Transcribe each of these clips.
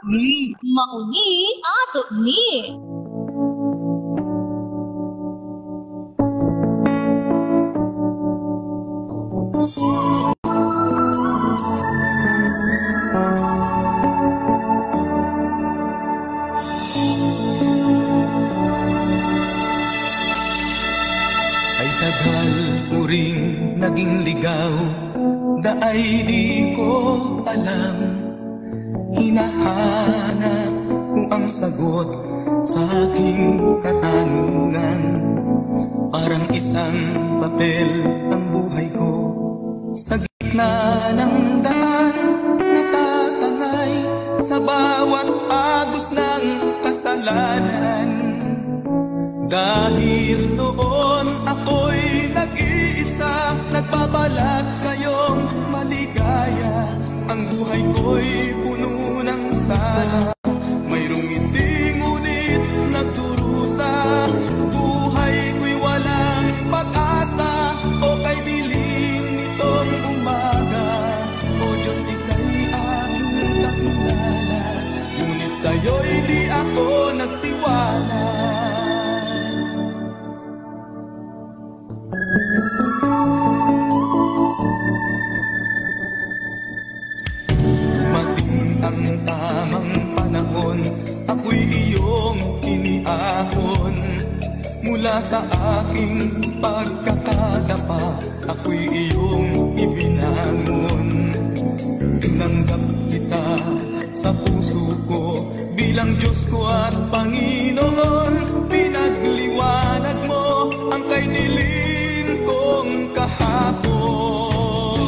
Ni. Mauni ato ni. Ay tagal ko rin naging ligaw, daay di ko alam. Hinahanap ko ang sagot sa aking katanungan. Parang isang papel ang buhay ko, sa gitna ng daan natatangay sa bawat agos ng kasalanan. Dahil noon ako'y nag-iisa, nagbabalat kayong maligaya. Ang buhay ko'y puno ng sala, mayroong ngiti ngunit nagdurusa. Buhay ko'y walang pag-asa, o kay dilim nitong umaga. O Diyos, ika'y aking kakilala, ngunit sa'yo'y di ako nagtiwala. Ang tamang panahon, ako'y iyong iniahon. Mula sa aking pagkakadapa, ako'y iyong ibinangon. Tinanggap kita sa puso ko bilang Diyos ko at Panginoon. Pinagliwanag mo ang kay dilim kong kahapon.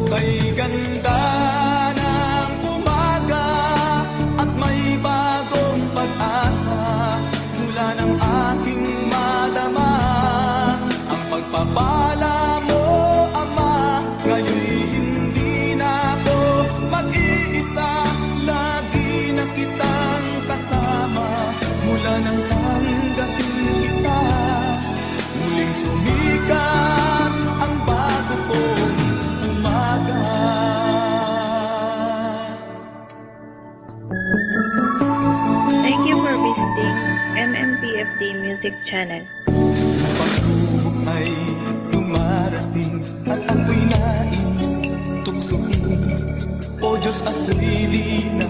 Kay ganda pagpapala mo, Ama, ngayon'y hindi na ako mag-iisa. Lagi na kitang kasama, mula nang tanggapin kita. Muling sumikat ang bago kong umaga. Thank you for visiting MMPFD Music Channel. Pagsubok ay dumarating at ako'y nais tuksoin. O Diyos, ako'y di na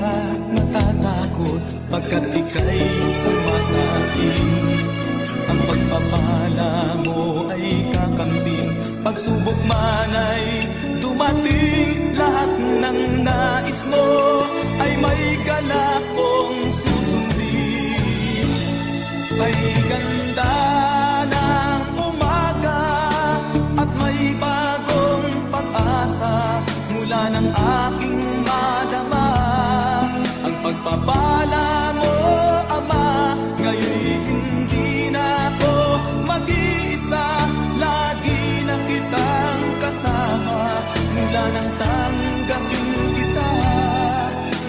natatakot, pagkat ika'y sumasakin. Ang pagpapala mo ay kakambing, pagsubok man ay dumating. Lahat ng nais mo ay may galak kong susundin. Ay ganda ng umaga at may bagong pag-asa, mula ng aking madama. Ang pagpapala mo, Ama, ngayon'y hindi na ako mag-iisa. Lagi na kitang kasama, mula nang tanggapin kita.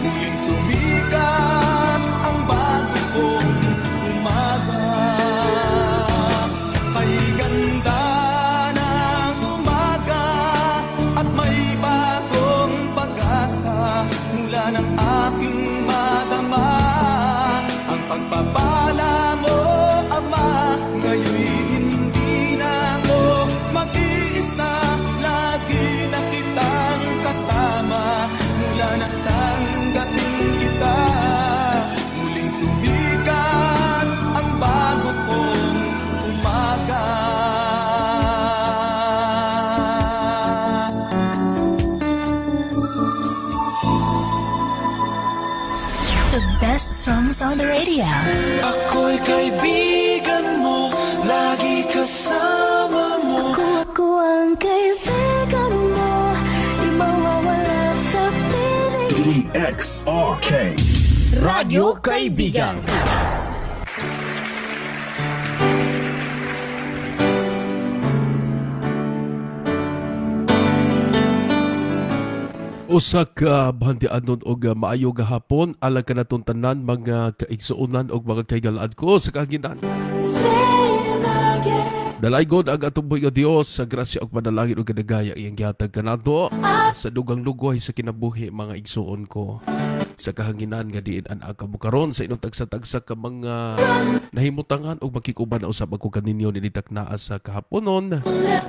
Muling sumikat ang bago kong umaga. Ay ganda ng umaga at may bagong pag-asa, mula ng aking madama. Ang pagpapala mo, Ama, ngayon'y hindi na ako mag-iisa. Lagi na kitang kasama, mula nang tanggapin kita. Muling sumikat ang bago kong umaga. The best songs on the radio. Ako'y kaibigan mo, lagi kasama mo. Ako ang kaibigan mo, di mawawala sa piling. DXRK Radyo Kaibigan. Usa ka bahantianon og maayo gahapon alang kanaton tanan mga kaigsuonan og mga kaigalaan ko sa kaginan. Dalaygod ang atuboy nga Dios sa grasya ug panalangin ug kadagaya iyang gihatag kanato sa dugang lugway sa kinabuhi mga igsuon ko. sa kahanginan nga diin an ka mo karon sa inyong tagsa-tagsa ka mga nahimutangan og makikuban na usab ako kaninyo nilitak naa sa kahaponon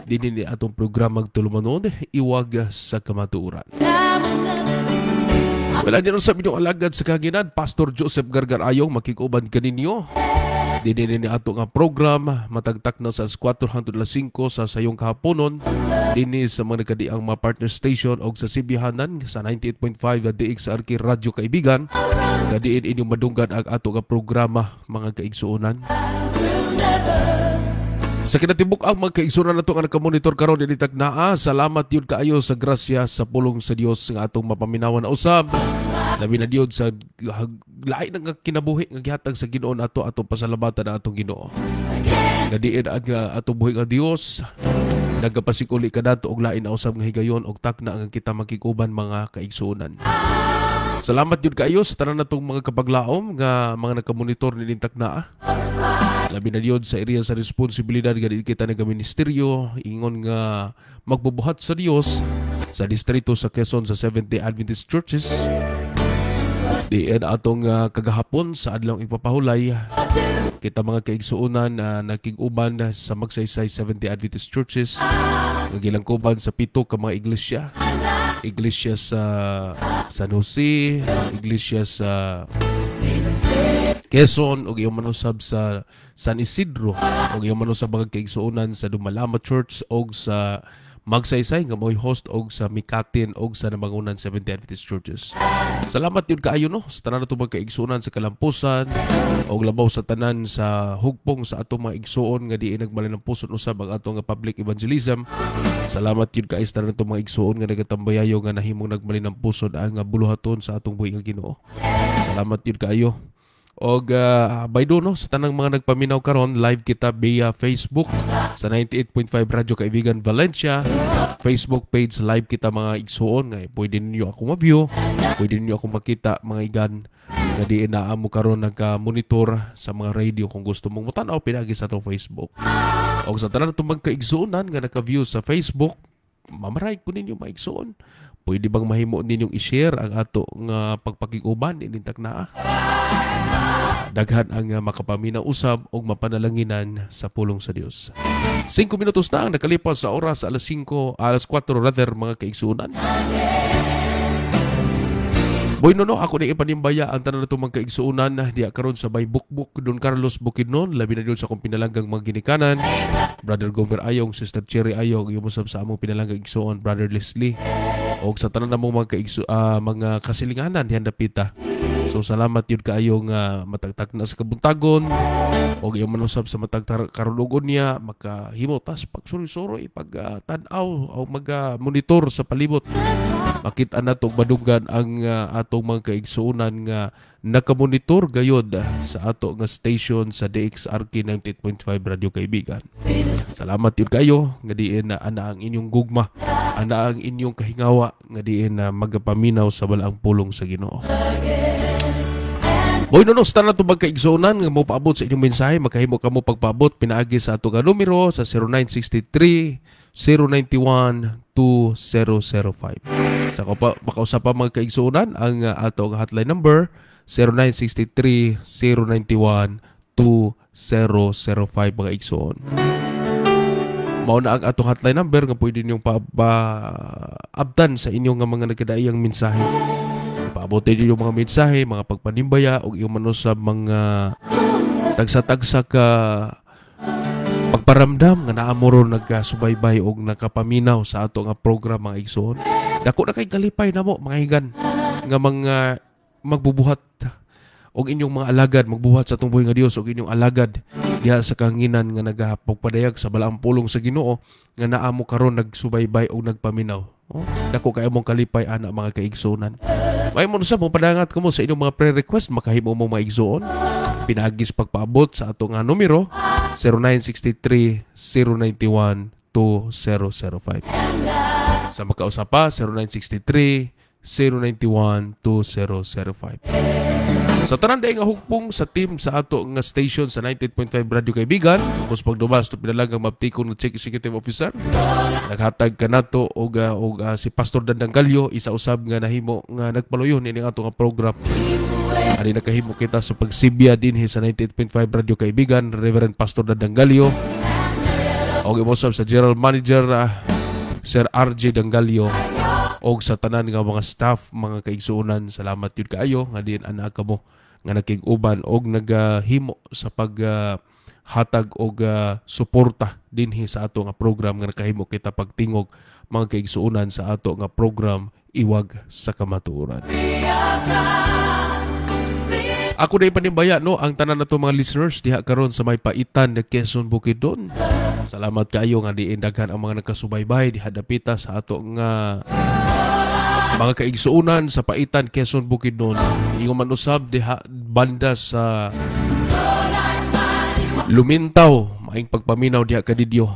dinhi ni atong programa tulumanon iwag sa kamatuoran. Wala din sa inyong alagad sa kahanginan Pastor Joseph Gargar Ayong makikuban kaninyo dinhi ni ato nga program matagtak na sa 4:05 sa sayong kahaponon dinhi sa mga nagkadiang mga partner station og sa Sibihanan sa 98.5 DXRK Radio Kaibigan nga diin inyong madunggan ang ato nga programa mga kaigsuonan. Sa kinatibuk ang mga kaigsuonan nato nga nakamonitor karon dinhi tagnaa, salamat yun kaayo sa grasya sa pulong sa Dios nga atong mapaminawan na usab. Labi na Dios sa lain nga kinabuhi nga gihatag sa Ginoo nato atong pasalamatan na atong Ginoo. Nga diin ang atong buhi nga Dios nagapasikuli kanato og lain na usab nga higayon og takna nga kita makikuban mga kaigsuonan. Salamat yun kaayo sa tanan natong mga kapaglaom nga mga nakamonitor ni taknaa. Labi na diyon sa area sa responsibilidad nga di kita nagaministeryo ingon nga magbubuhat sa Dios sa distrito sa Quezon sa Seventh-day Adventist Churches. Diin atong kagahapon sa adlawng ipapahulay kita mga kaigsuonan na nakig-uban sa magsaysay Seventh-day Adventist Churches nga gilangkuban sa 7 ka mga iglesia sa San Jose, iglesia sa Quezon ug iyang manusab sa San Isidro ug iyang manusab mga kaigsuonan sa Dumalama Church ug sa Magsaysay nga mo'y host og sa Mikatin og sa Nabangunan Seventh-day Adventist Churches. Salamat yun kaayo no sa tanan natong mga kaigsuonan sa Kalampusan og labaw sa tanan sa hugpong sa atong mga igsuon nga diin nagmalinampuson usab ang atong public evangelism. Salamat yun kaayo sa tanan natong mga igsuon nga nagatambayayo nga nahimong nagmalinampuson ang buluhaton sa atong buhi nga Ginoo. Salamat yun kaayo. Og by do no sa tanang mga nagpaminaw karon live kita via Facebook sa 98.5 Radio Kaibigan Valencia Facebook page live kita mga igsuon nga pwede ninyo ako ma-view, pwede ninyo ako makita mga igan nga di inaamo karon nagka-monitor sa mga radio kung gusto mong mutanaw pinagi sa atong Facebook. Og sa tanan natong magkaigsuonan nga naka-view sa Facebook mamaray ko ninyo mga igsuon. Pwede bang mahimo ninyong i-share ang ato nga pagpakiguban inintak na daghan ang makapaminaw usab og mapanalanginan sa pulong sa Dios. 5 minutos na ang nakalipas sa oras alas 4 rather mga kaigsuonan. Boy no ako ni ipanimbaya ang tanan nato mga kaigsuonan diya karon sa Bay Bukbuk Don Carlos Bukidnon labi na diyon sa akong pinalanggang mga ginikanan Brother Gomer Ayong, Sister Cherry Ayong, yung musab sa among pinalanggang igsuon Brother Leslie og sa tanan namong mga kasilinganan diyan dapita. So salamat yun kaayo nga matagtag na sa kabuntagon og yung manusab sa matag karulogon niya makahimo tas pagsuri-suri pag tan-aw o mag-monitor sa palibot. Makita na itong madunggan ang atong mga kaigsuunan nga nakamonitor gayod sa ato nga station sa DXRK 98.5 Radio Kaibigan. Salamat yun kayo nga diin na ana ang inyong gugma, ana ang inyong kahingawa nga diin na magapaminaw sa balaang pulong sa Ginoo. Boy no sa tanan natong magkaigsuonan nga mo paabot sa inyong mensahe makahimo kamo pagpaabot pinaagi sa ato nga numero sa 0963-091-2005. Sa makausap pa mga kaigsuonan ang ato nga hotline number 0963-091-2005 mga igsuon. Mao na ang ato hotline number nga pwede ninyong abtan sa inyong nga mga nagkadaiyang mensahe. Paabotin niyo yung mga mensahe, mga pagpanimbaya o yung manusab mga tagsa-tagsa ka pagparamdam nga naamuro nagkasubaybay o nakapaminaw sa ato nga program mga igsoon. Dako na kay kalipay na mo mga higan nga mga magbubuhat og inyong mga alagad magbuhat sa atong buhi nga Dios og inyong alagad diha sa kanginan nga nagapagpadayag sa balaang pulong sa Ginoo nga naamo karon nagsubaybay og nagpaminaw. Dako kay among kalipay ana mga kaigsuonan. May mo sa mo padangat kamo sa inyong mga pre-request makahimo mo mga igsuon. Pinagis pagpaabot sa ato nga numero 0963-091-2005. Sa makausapa 0963 0917-091-2005. Sa tanan day nga hukpong sa team sa ato nga station sa 98.5 Radio Kaibigan, kung pagdumas to pinalagang maptikon ng Chief Executive Officer, naghatag ka nato og si Pastor Dandang Galyo, isa usab nga nahimo nga nagpaluyon ini ato nga program. Ani nakahimo kita sa pagsibya dinhi sa 98.5 Radio Kaibigan, Reverend Pastor Dandang Galyo. Og imosab sa General Manager Sir RJ Dangalyo og sa tanan nga mga staff, mga kaigsuonan, salamat yun kaayo nga din anak mo nga nakig-uban og naghimo sa paghatag og suporta dinhi sa ato nga program nga nakahimo kita pagtingog mga kaigsuonan sa ato nga program Iwag sa Kamatuoran. Ako na ipanibaya no ang tanan nato mga listeners diha karon sa may paitan na Quezon Bukidnon. Salamat kaayo nga diindagan ang mga nagkasubaybay diha dapita sa ato nga mga kaigsuonan sa paitan Quezon Bukidnon. Ingon man usab diha banda sa Lumintaw, maing pagpaminaw diha kadidyo.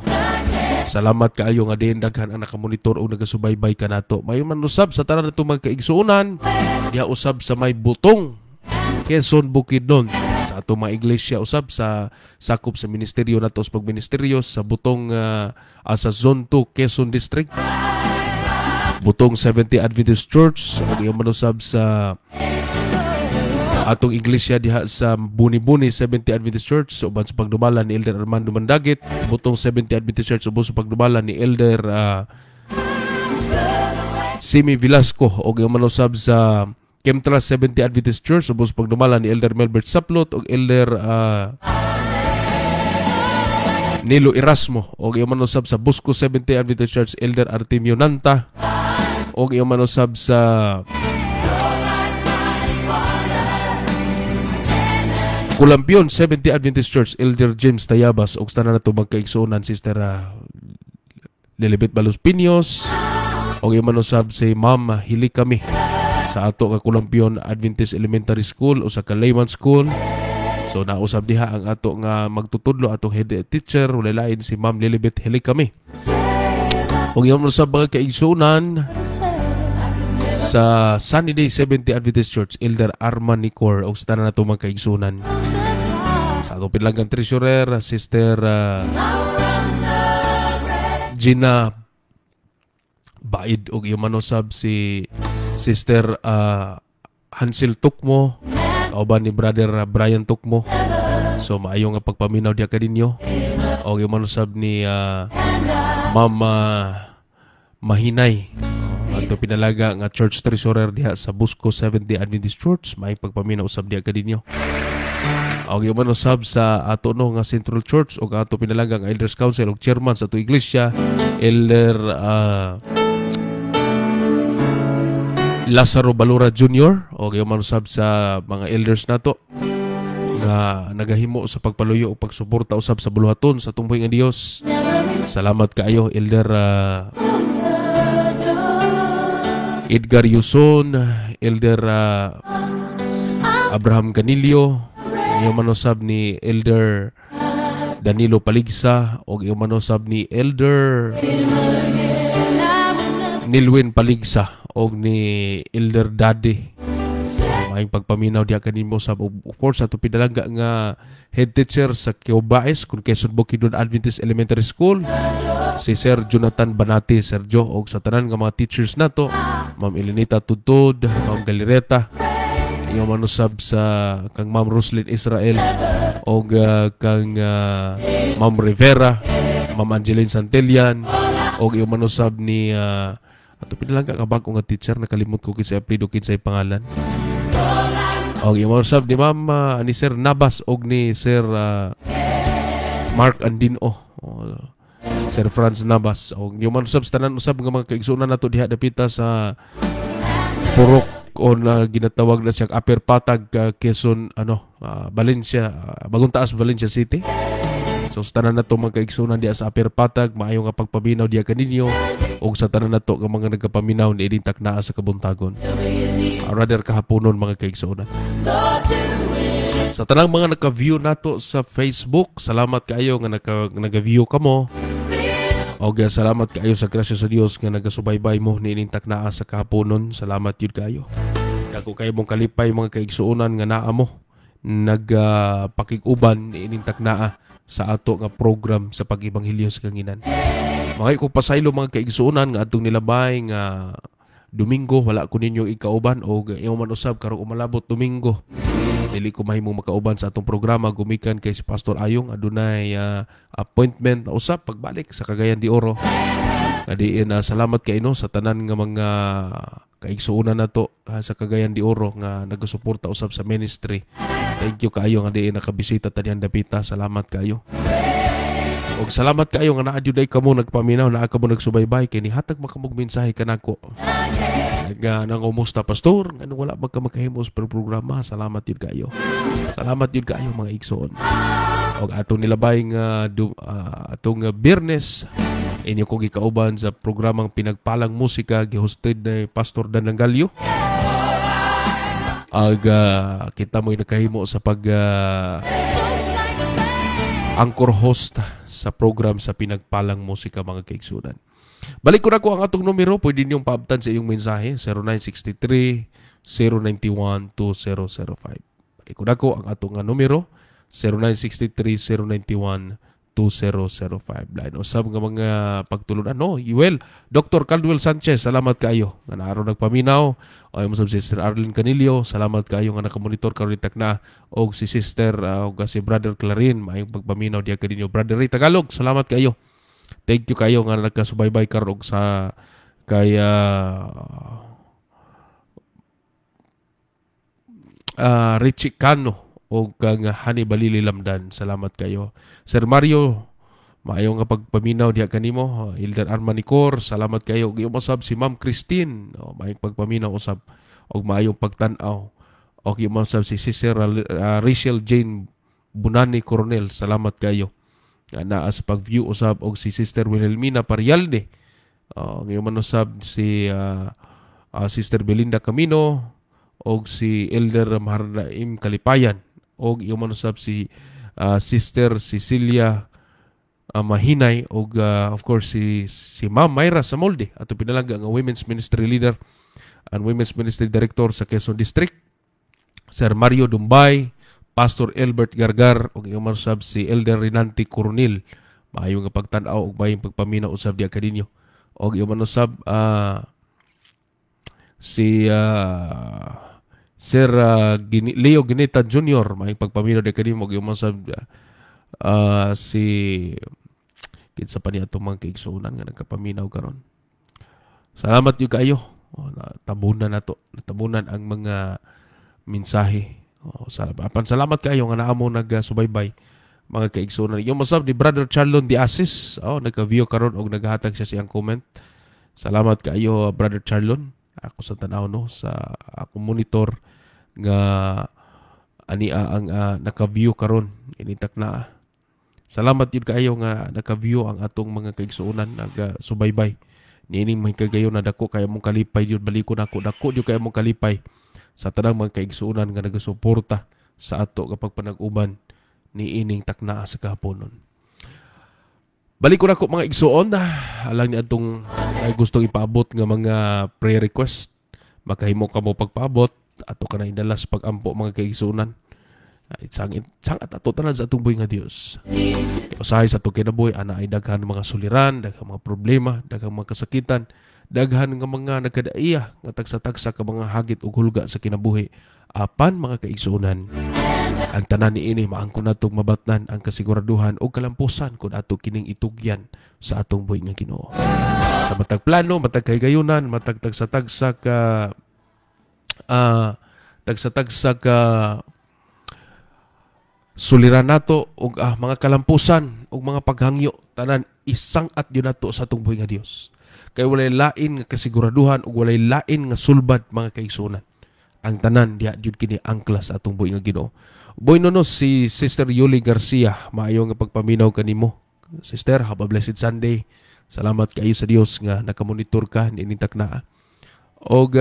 Salamat kaayo nga diindagan ang nakamonitor o nagasubaybay kanato. Mayon man usab sa tanan nato mga kaigsuonan diha usab sa may Butong Quezon Bukidnon, sa ato mga iglesia usab sa sakop sa ministeryo nato sa pagministeryo sa Butong sa Zone 2 Quezon District, Butong 70 Adventist Church, ug yung manusab sa atong iglesia diha sa Buni-Buni 70 Adventist Church uban sa pagdumala ni Elder Armando Mandagit, Butong 70 Adventist Church uban sa pagdumala ni Elder Simi Velasco, ug yung manusab sa Kemtras 70 Adventist Church ubos pagdumala ni Elder Melbert Saplot o Elder Nilo Erasmo o yung manusab sa Busco 70 Adventist Church Elder Artemio Nanta o yung manusab sa Kulampion 70 Adventist Church Elder James Tayabas o tanan nato magkaigsuonan Sister Lilibet Balos Piños o yung manusab si Ma'am Hilikami sa ato nga Kulampion Adventist Elementary School o sa Kalayman School. So nausab diha ang ato nga magtutudlo atong head teacher wala lain si Ma'am Lilibet Hilikami. Og yung sa mga kaigsuonan sa Sunny Day 70 Adventist Church Elder Arman Nicor o sa tanan nato mga kaigsuonan. Sa ato pinlagang treasurer Sister Gina Baid og yung manusab si Sister Hansel Tukmo, kauban ni Brother Brian Tukmo. So maayo nga pagpaminaw diha kadinyo. O yung manusab ni Mama Mahinay. Ato pinalaga nga church treasurer diha sa Busco 70 Adventist Church, may pagpaminaw usab diha kadinyo. O yung manusab sa ato no nga Central Church o ato pinalaga nga Elders Council o chairman sa ato iglesia, Elder Lazaro Balura Jr. o yung manusab sa mga elders nato nga nagahimo sa pagpaluyo o pagsuporta usab sa buluhaton sa tumboy nga Dios. Salamat kaayo Elder Edgar Yuson, Elder Abraham Ganilio, yung manusab ni Elder Danilo Paligsa o yung manusab ni Elder Nilwin Paligsa o ni Elder Daddy. Maing pagpaminaw diha kanimo sa of course ato pinalaga nga head teacher sa Kiobais kung Quezon Bukidnon Adventist Elementary School, si Sir Jonathan Banati, Sergio, o sa tanan nga mga teachers nato, Ma'am Elenita Tutod, Ma'am Galireta, yung manusab sa kang Ma'am Roslyn Israel o kang Ma'am Rivera, Ma'am Angeline Santellan, o yung manusab ni ato pinalaga kabag nga teacher nakalimot ko kinsa apelyido kinsay pangalan. Og yung manusab ni Ma'am ni Sir Nabas og ni Sir Mark Andino, Sir Franz Nabas. Og yung manusab sa tanan usab nga mga kaigsuonan nato diha dapita sa Purok o na ginatawag na siyang Upper Patag, Quezon Valencia, Bagong Taas, Valencia City. So sa tanan nato mga kaigsuonan diha sa Upper Patag, maayo nga pagpaminaw diha kaninyo og sa tanan nato nga mga nagapaminaw ni idintak naa sa Kabuntagon. Rather kahaponon mga kaigsuonan. Sa tanang mga naka-view nato sa Facebook, salamat kaayo nga naka-view kamo. Og salamat kaayo sa grasya sa Dios nga nagasubaybay mo niining taknaa sa kahaponon. Salamat yun kaayo. Dako kayo mong kalipay mga kaigsuonan nga naa mo nagpakiguban niining taknaa sa ato nga program sa pag-ibanghilyo sa kanginan. Mga ko pasaylo mga kaigsuonan nga atong nilabay nga Domingo wala ko ninyo ikauban o imo man usab karong umalabot Domingo. Dili ko mahimong makauban sa atong programa gumikan kay si Pastor Ayong adunay appointment na usab pagbalik sa Cagayan de Oro. Kadiin salamat kay no sa tanan nga mga kaigsuonan nato sa Cagayan de Oro nga nagasuporta usab sa ministry. Thank you kaayo nga diin nakabisita tanihan dapita. Salamat kaayo. Og salamat kaayo nga naa juday kamo nagpaminaw naa kamo nagsubaybay kay nihatag makamog mensahe kanako. Nangumusta pastor ngano wala ba ka makahimos per programa. Salamat yun kaayo. Salamat yun kaayo mga igsoon. Og atong nilabay nga atong Biyernes inyo kong gikauban sa programang Pinagpalang Musika gihosted ni Pastor Dan Langalio. Kita mo'y nakahimo sa pag anchor host sa program sa Pinagpalang Musika mga kaigsunan. Balik ko na ko ang atong numero. Pwede niyong paabtan sa iyong mensahe 0963-091-2005. Balik ko na ko ang atong numero 0963-091-2005. Lain usab nga mga pagtulunan. No, well, Dr. Caldwell Sanchez, salamat kaayo nga naaro nagpaminaw. O yung si Sister Arlene Canilio, salamat kaayo nga nakamonitor karon na og si Sister og si Brother Clarin, maayong pagpaminaw diya kadinyo. Brother Ray Tagalog, salamat kaayo. Thank you kayo nga nagkasubaybay karon sa kaya Richie Cano o kang Hani Balili Lamdan. Salamat kayo. Sir Mario, maayo nga pagpaminaw diha kanimo. Hilder Armanicor, salamat kayo. Giyo usab si Ma'am Christine, maayong pagpaminaw usab og maayong pagtan-aw. Og giyo usab si Sister Rachel Jane Bunani Coronel, salamat kayo. Naa sa pag-view usab og si Sister Wilhelmina Parialde. Giyo man usab si Sister Belinda Camino og si Elder Mahardaim Kalipayan. Og giyo man usab si Sister Cecilia Mahinay og of course si Ma'am Myra Samolde ato pinalaga nga Women's Ministry Leader and Women's Ministry Director sa Quezon District. Sir Mario Dumbay, Pastor Albert Gargar og iyang usab si Elder Renante Coronel. Maayo nga pagtan-aw og mayong pagpaminaw usab diha kadinyo. Og iyang usab si Sir Leo Gineta Jr. maayong pagpaminaw diha kadinyo og iyang usab si kinsa pa niya itong mga kaigsuunan nga nagkapaminaw karon. Salamat yung kayo. Natabunan na to. Natabunan ang mga mensahe. Salamat kayo nga naamo nagsubaybay mga kaigsuunan. Yung masab ni Brother Charlon Diasis. Nagka-view karon og naghatag siya siyang comment. Salamat kayo Brother Charlon. Ako sa tanaw no sa ako monitor nga ania ang naka-view karon initak na. Salamat yun kayo nga naka-view ang atong mga kaigsuunan nagsubaybay. Niining mga kagayo na dako kaya mong kalipay yun baliko na ako. Dako yun kaya mong kalipay sa tanang mga kaigsuunan nga nagasuporta sa ato kapag panag-uban niining taknaa sa kahaponon. Balik ko na ko mga igsuon. Alang ni atong gustong ipaabot nga mga prayer request. Makahimo ka mo pagpaabot. Ato ka na inalas pag-ampo mga kaigsuunan. Sangat ato tanan sa atong buhay nga Dios. Usahay sa atong kinabuhi ana ay daghan mga suliran, daghang mga problema, daghang mga kasakitan, daghan nga mga nagkadaiya nga tagsa-tagsa ka mga hagit ug hulga sa kinabuhi. Apan mga kaigsuonan, ang tanan niini maangkon natong mabatnan ang kasiguraduhan o kalampusan kung ato kining itugyan sa atong buhay nga Ginoo. Sa matag plano, matag kahigayunan, matag tagsa-tagsa ka suliran nato og mga kalampusan og mga paghangyo tanan isang at yun nato sa atong buhay nga Dios. Kay walay lain nga kasiguraduhan ug walay lain nga sulbad mga kaigsuonan. Ang tanan diha jud kini angkla sa atong buhay nga Ginoo. Boy no si Sister Yuli Garcia, maayo nga pagpaminaw kanimo. Sister, have a blessed Sunday. Salamat kayo sa Dios nga nakamonitor ka niining taknaa. Og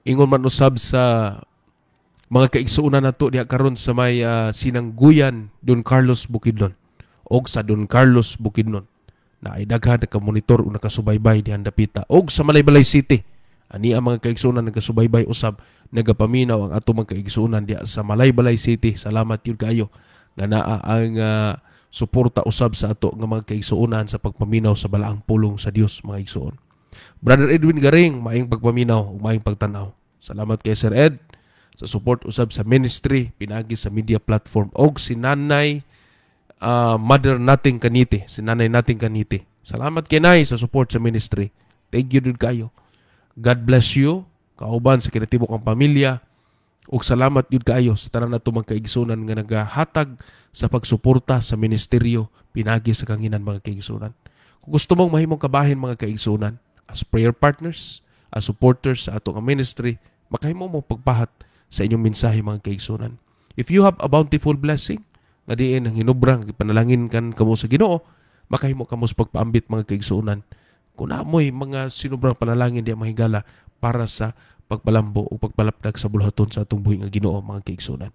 ingon man usab sa mga kaigsuunan nato diha karon sa may Sinangguyan, Don Carlos Bukidnon og sa Don Carlos Bukidnon. na ay daghan nakamonitor o nakasubaybay dihan dapita og sa Malaybalay City. Ani ang mga kaigsunan nagasubaybay usab nagapaminaw ang ato mga kaigsunan diha sa Malaybalay City. Salamat yun kayo nga naa ang suporta usab sa ato nga mga kaigsuonan sa pagpaminaw sa balaang pulong sa Dios mga igsuon. Brother Edwin Garing, maayong pagpaminaw ug maayong pagtan-aw. Salamat kay Sir Ed sa support usab sa ministry pinagi sa media platform og si Nanay Mother Nating Kanite, si Nanay Nating Kanite. Salamat kay Nay sa support sa ministry. Thank you din kayo. God bless you, kauban sa kinatibok ang pamilya. Ug salamat yun kayo sa tanan nato mga kaigsunan nga nagahatag sa pagsuporta sa ministeryo pinagi sa kanginan mga kaigsunan. Kung gusto mong mahimong kabahin mga kaigsunan as prayer partners, as supporters sa ato nga ministry, makahimo mo pagpahat sa inyong mensahe mga kaigsunan. If you have a bountiful blessing, nga diin ang hinubrang ipanalangin kan kamo sa Ginoo, makahimo kamo sa pagpaambit mga kaigsunan. Kung amoy mga sinubrang panalangin diya mahigala para sa pagpalambo o pagpalapdag sa buluhaton sa atong buhi nga Ginoo mga kaigsunan.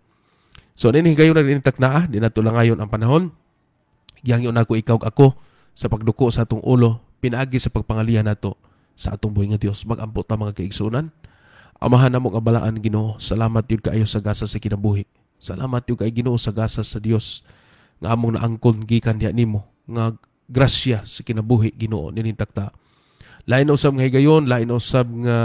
So nini gayon na dinitak naa, di nato lang ngayon ang panahon. Yang ako ikaw ako sa pagduko sa atong ulo, pinaagi sa pagpangalihan nato sa atong buhi nga Dios. Mag-ambot ta mga kaigsunan. Amahan namo ang balaan Ginoo. Salamat yun kaayo sa gasa sa kinabuhi. Salamat yun kay Ginoo sa gasa sa Dios nga among naangkon gikan diha nimo nga grasya sa kinabuhi Ginoo ninintak ta. Lain usab nga higayon, lain usab nga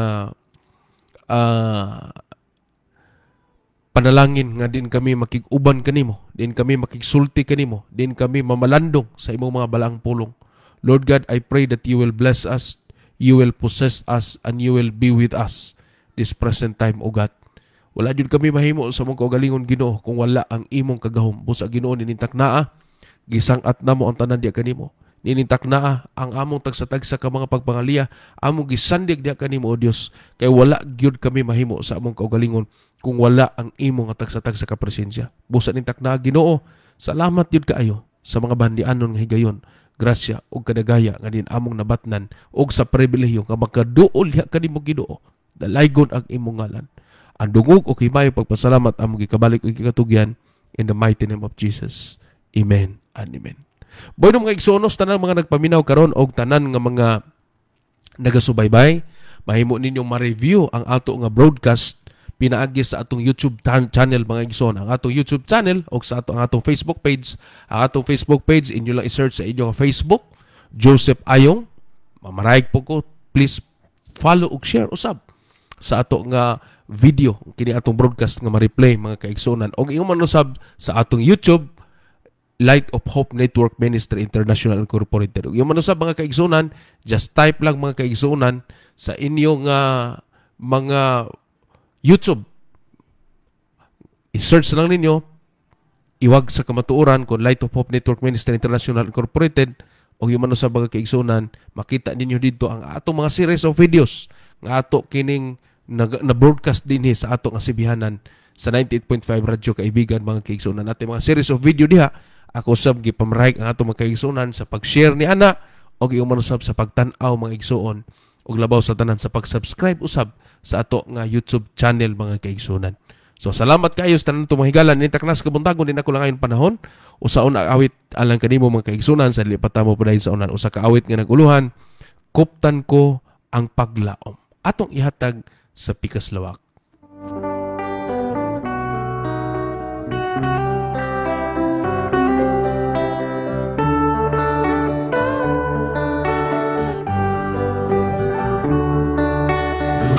panalangin nga din kami makig-uban kanimo, din kami makigsulti kanimo, din kami mamalandong sa imong mga balaang pulong. Lord God, I pray that you will bless us, you will possess us, and you will be with us this present time, O God. Wala jud kami mahimo sa mong kaugalingon Ginoo kung wala ang imong kagahom. Busa Ginoo ninintak naa, gisangat namo ang tanan diha kanimo. Ninintak naa ang among tagsa-tagsa ka mga pagpangaliya, among gisandig diha kanimo O Dios. Kay wala gyud kami mahimo sa among kaugalingon kung wala ang imong tagsa-tagsa ka presensya. Busa nintak naa Ginoo, salamat gyud kaayo sa mga bandianon nga higayon. Grasya ug kadagaya nga din among nabatnan ug sa pribilehiyo nga makaduol diha kanimo Ginoo. Dalaygon ang imong ngalan. Ang dungog o himayo pagpasalamat among gikabalik ug gikatugyan in the mighty name of Jesus. Amen and amen. Boy mga igsonos, tanan mga nagpaminaw karon og tanan nga mga nagasubaybay, mahimo ninyong ma-review ang ato nga broadcast pinaagi sa atong YouTube channel mga igsoon. Ang atong YouTube channel o sa atong Facebook page. Ang atong Facebook page, inyo lang i-search sa inyong Facebook, Joseph Ayong. Mamarayag po ko, please follow ug share usab sa ato nga video kini atong broadcast nga ma-replay mga kaigsunan. Og ingon man usab sa atong YouTube, Light of Hope Network Ministry International Incorporated. Og ingon man usab mga kaigsunan, just type lang mga kaigsunan sa inyong mga YouTube. I-search lang ninyo, iwag sa kamatuoran kung Light of Hope Network Ministry International Incorporated o yung mano sa mga kaigsunan, makita ninyo dito ang atong mga series of videos nga ato kining na-broadcast din sa ato nga sibihanan sa 98.5 Radyo Kaibigan mga kaigsunan. Natin mga series of video diha, ako sab gipamrayag ang ato mga kaigsunan sa pag-share ni ana o yung mano sab sa pagtan-aw mga igsuon og labaw sa tanan sa pag-subscribe usab sa ato nga YouTube channel mga kaigsunan. So salamat kayo sa tanan itong mahigalan. Nitaknas kabuntagon din ako lang ngayon panahon. Usa una awit alang kanimo mga kaigsunan sa lipatamo po dahil sa unan. Usa ka awit nga naguluhan, kuptan ko ang paglaom. Atong ihatag sa Pikas Lawak.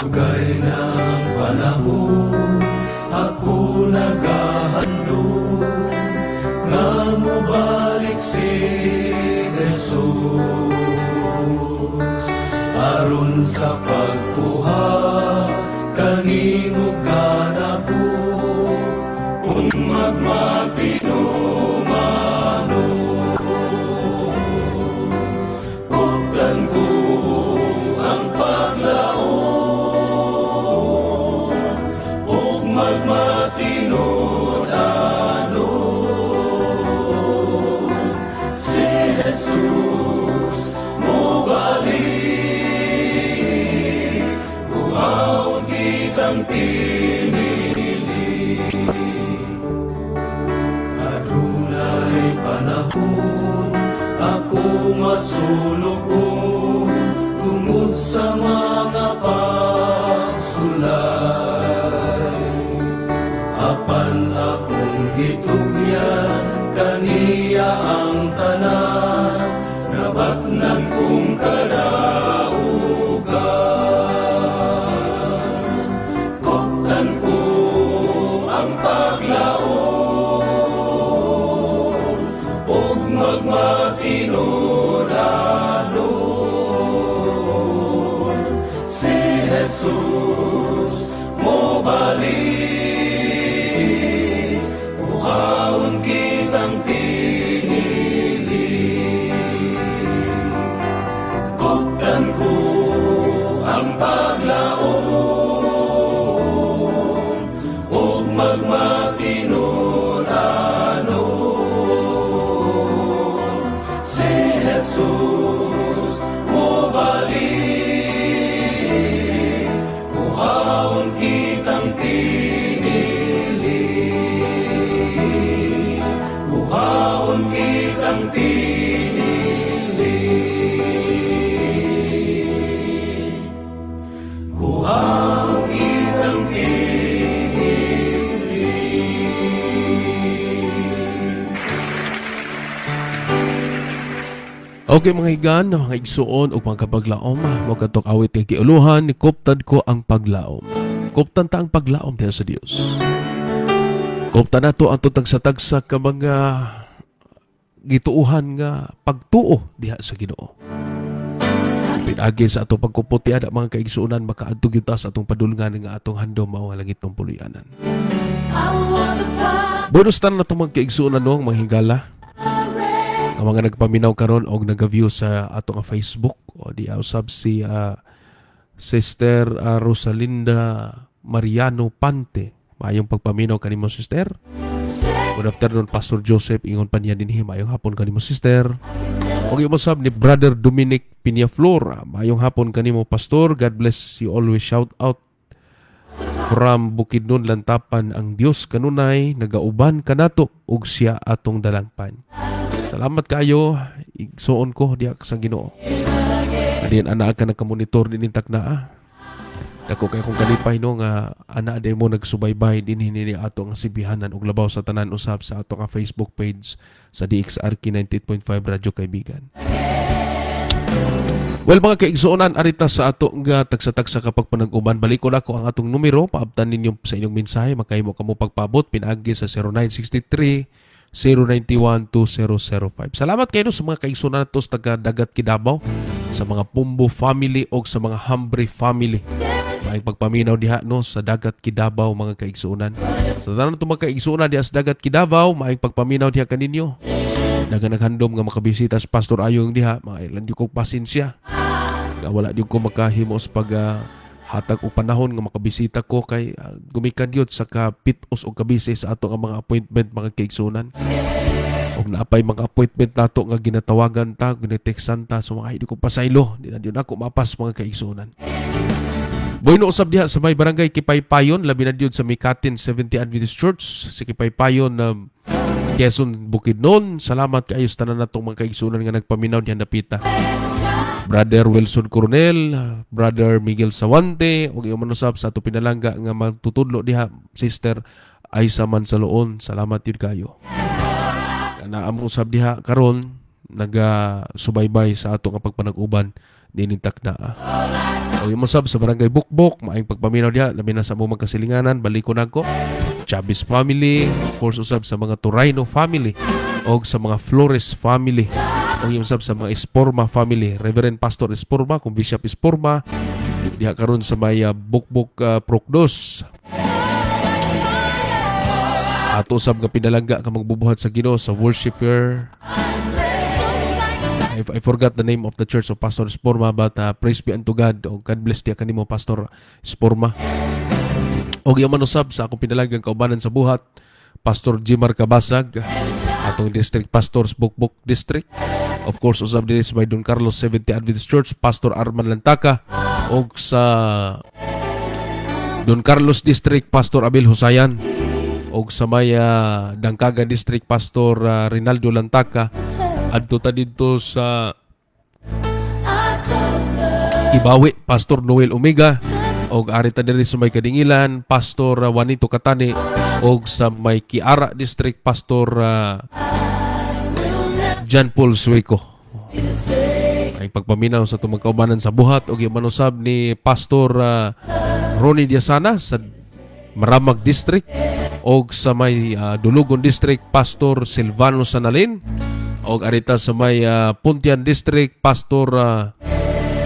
Dugay ng panahon, ako naghahandog nga mobalik si Jesus aron sa pagkuha kanino ganako kung magmatino mano kuptan ko ang paglaom ug magmatinod ano si Jesus mo balik kuhaon kitang pinili adunay panahon ako masulong tungod sa mga pagsulay. Apan akong gitugyan kaniya ang tanan, nabatnan kong kadaugan. Koptan ko ang paglaom ug magmatinuranon. Si Jesus mo balik, buhaon kitang pinili. Koptan ko ang paglaom ug magmatinuranon. Si Jesus mo balik, buhaon kitang pinili. Buhaon kitang pinili. Buhaon kitang pinili. Okay mga higan, mga igsuon o mga kapaglaom, mo katok awit kay kiuluhan ni Koptan ko ang paglaom. Koptan ta ang paglaom diha sa Dios. Koptan nato ang tutagsa-tagsa ka mga gituuhan nga pagtuo diha sa Ginoo. Pinagi sa atong pagkuputi ada mga kaigsuonan makaadto kita sa atong padulngan nga atong handom mao langit ng pulianan. Bonus tan na itong mga kaigsuonan no, mga higala. Ang mga nagpaminaw karon og nag-view sa atong Facebook o di usab si Sister Rosalinda Mariano Pante. Maayong pagpaminaw kanimo sister. Good afternoon Pastor Joseph, ingon pa niya dinhi maayong hapon kanimo sister. Og usab ni Brother Dominic Piñaflor, maayong hapon kanimo pastor. God bless you always. Shout out from Bukidnon Lantapan, ang Dios kanunay nagauban kanato ug siya atong dalangpan. Salamat kayo, igsuon ko diha sa Ginoo. Adiyan ana ka nagka-monitor din intak na. Dako kay kung kalipay no nga ana day mo nagsubaybay dinhi ni ato nga sibihanan ug labaw sa tanan usab sa ato nga Facebook page sa DXRK 98.5 Radyo Kaibigan. Well mga kaigsuonan, arita sa ato nga tagsa-tagsa kapag panag-uban. Baliko na ko ang atong numero, paabtan ninyo sa inyong mensahe, makahimo kamo pagpabot, pinagi sa 0963-091-2005. Salamat kayo sa mga kaigsuonan nato sa taga-Dagat Kidabaw, sa mga Pumbo family o sa mga Hambre family. May pagpaminaw diha no sa Dagat Kidabaw mga kaigsuonan. Sa tanan to mga kaigsuonan diha sa Dagat Kidabaw, may pagpaminaw diha kaninyo. Dagan naghandom nga makabisita sa Pastor Ayong diha, mga ilan di ko pasensya. Nga wala di ko makahimos pag hatag o panahon nga makabisita ko kay gumikan yun sa kapitos o kabisi sa ato nga mga appointment mga kaigsunan. O naapay mga appointment nato nga ginatawagan ta, ginatextan ta, so mga hindi ko pasaylo, di na yun ako mapas mga kaigsunan. Boy no usab diha sa may barangay Kipaypayon, labi na yun sa Mikatin 70 Adventist Church, sa Kipaypayon na Quezon, Bukidnon. Salamat kayo sa tanan natong mga kaigsunan nga nagpaminaw diyan napita. Brother Wilson Coronel, Brother Miguel Sawante, ug yung manusab sa ato pinalangga nga magtutudlo diha, Sister Aisa Mansaloon. Salamat yun kayo. Naamo usab diha karon naga-subaybay sa ato nga pagpanag-uban dinintak na. O yung masab sa barangay Bukbok, maayong pagpaminaw diha, labi na sa mga magkasilinganan, baliko na ko. Chavez family, of course usab sa mga Torayno family, o sa mga Flores family, o yung usab sa mga Esporma family, Reverend Pastor Esporma, kung Bishop Esporma, diha karon sa may Bukbok Procdos. Ato usab nga pinalangga ka magbubuhat sa Ginoo sa worshiper. I forgot the name of the church of Pastor Esporma, but praise be unto God. O God bless diya kanimo Pastor Esporma. O yung manusab sa akong pinalagang kaubanan sa buhat, Pastor Jimar Cabasag, atong District Pastors Bukbok District. Of course, usab din sa Don Carlos 70 Adventist Church, Pastor Arman Lantaka. O sa Don Carlos District, Pastor Abel Husayan. O sa may Dangkaga District, Pastor Rinaldo Lantaka. Adto ta dito sa Ibawi, Pastor Noel Omega, og arita diri sa may Kadingilan, Pastor Juanito Katani, og sa may Kiara District, Pastor John Paul Sueco. Ay pagpaminaw sa tumagkaubanan sa buhat og manusab ni Pastor Ronnie Diasana sa Maramag District og sa may Dulugon District, Pastor Silvano Sanalin, og arita sa may Puntian District, Pastor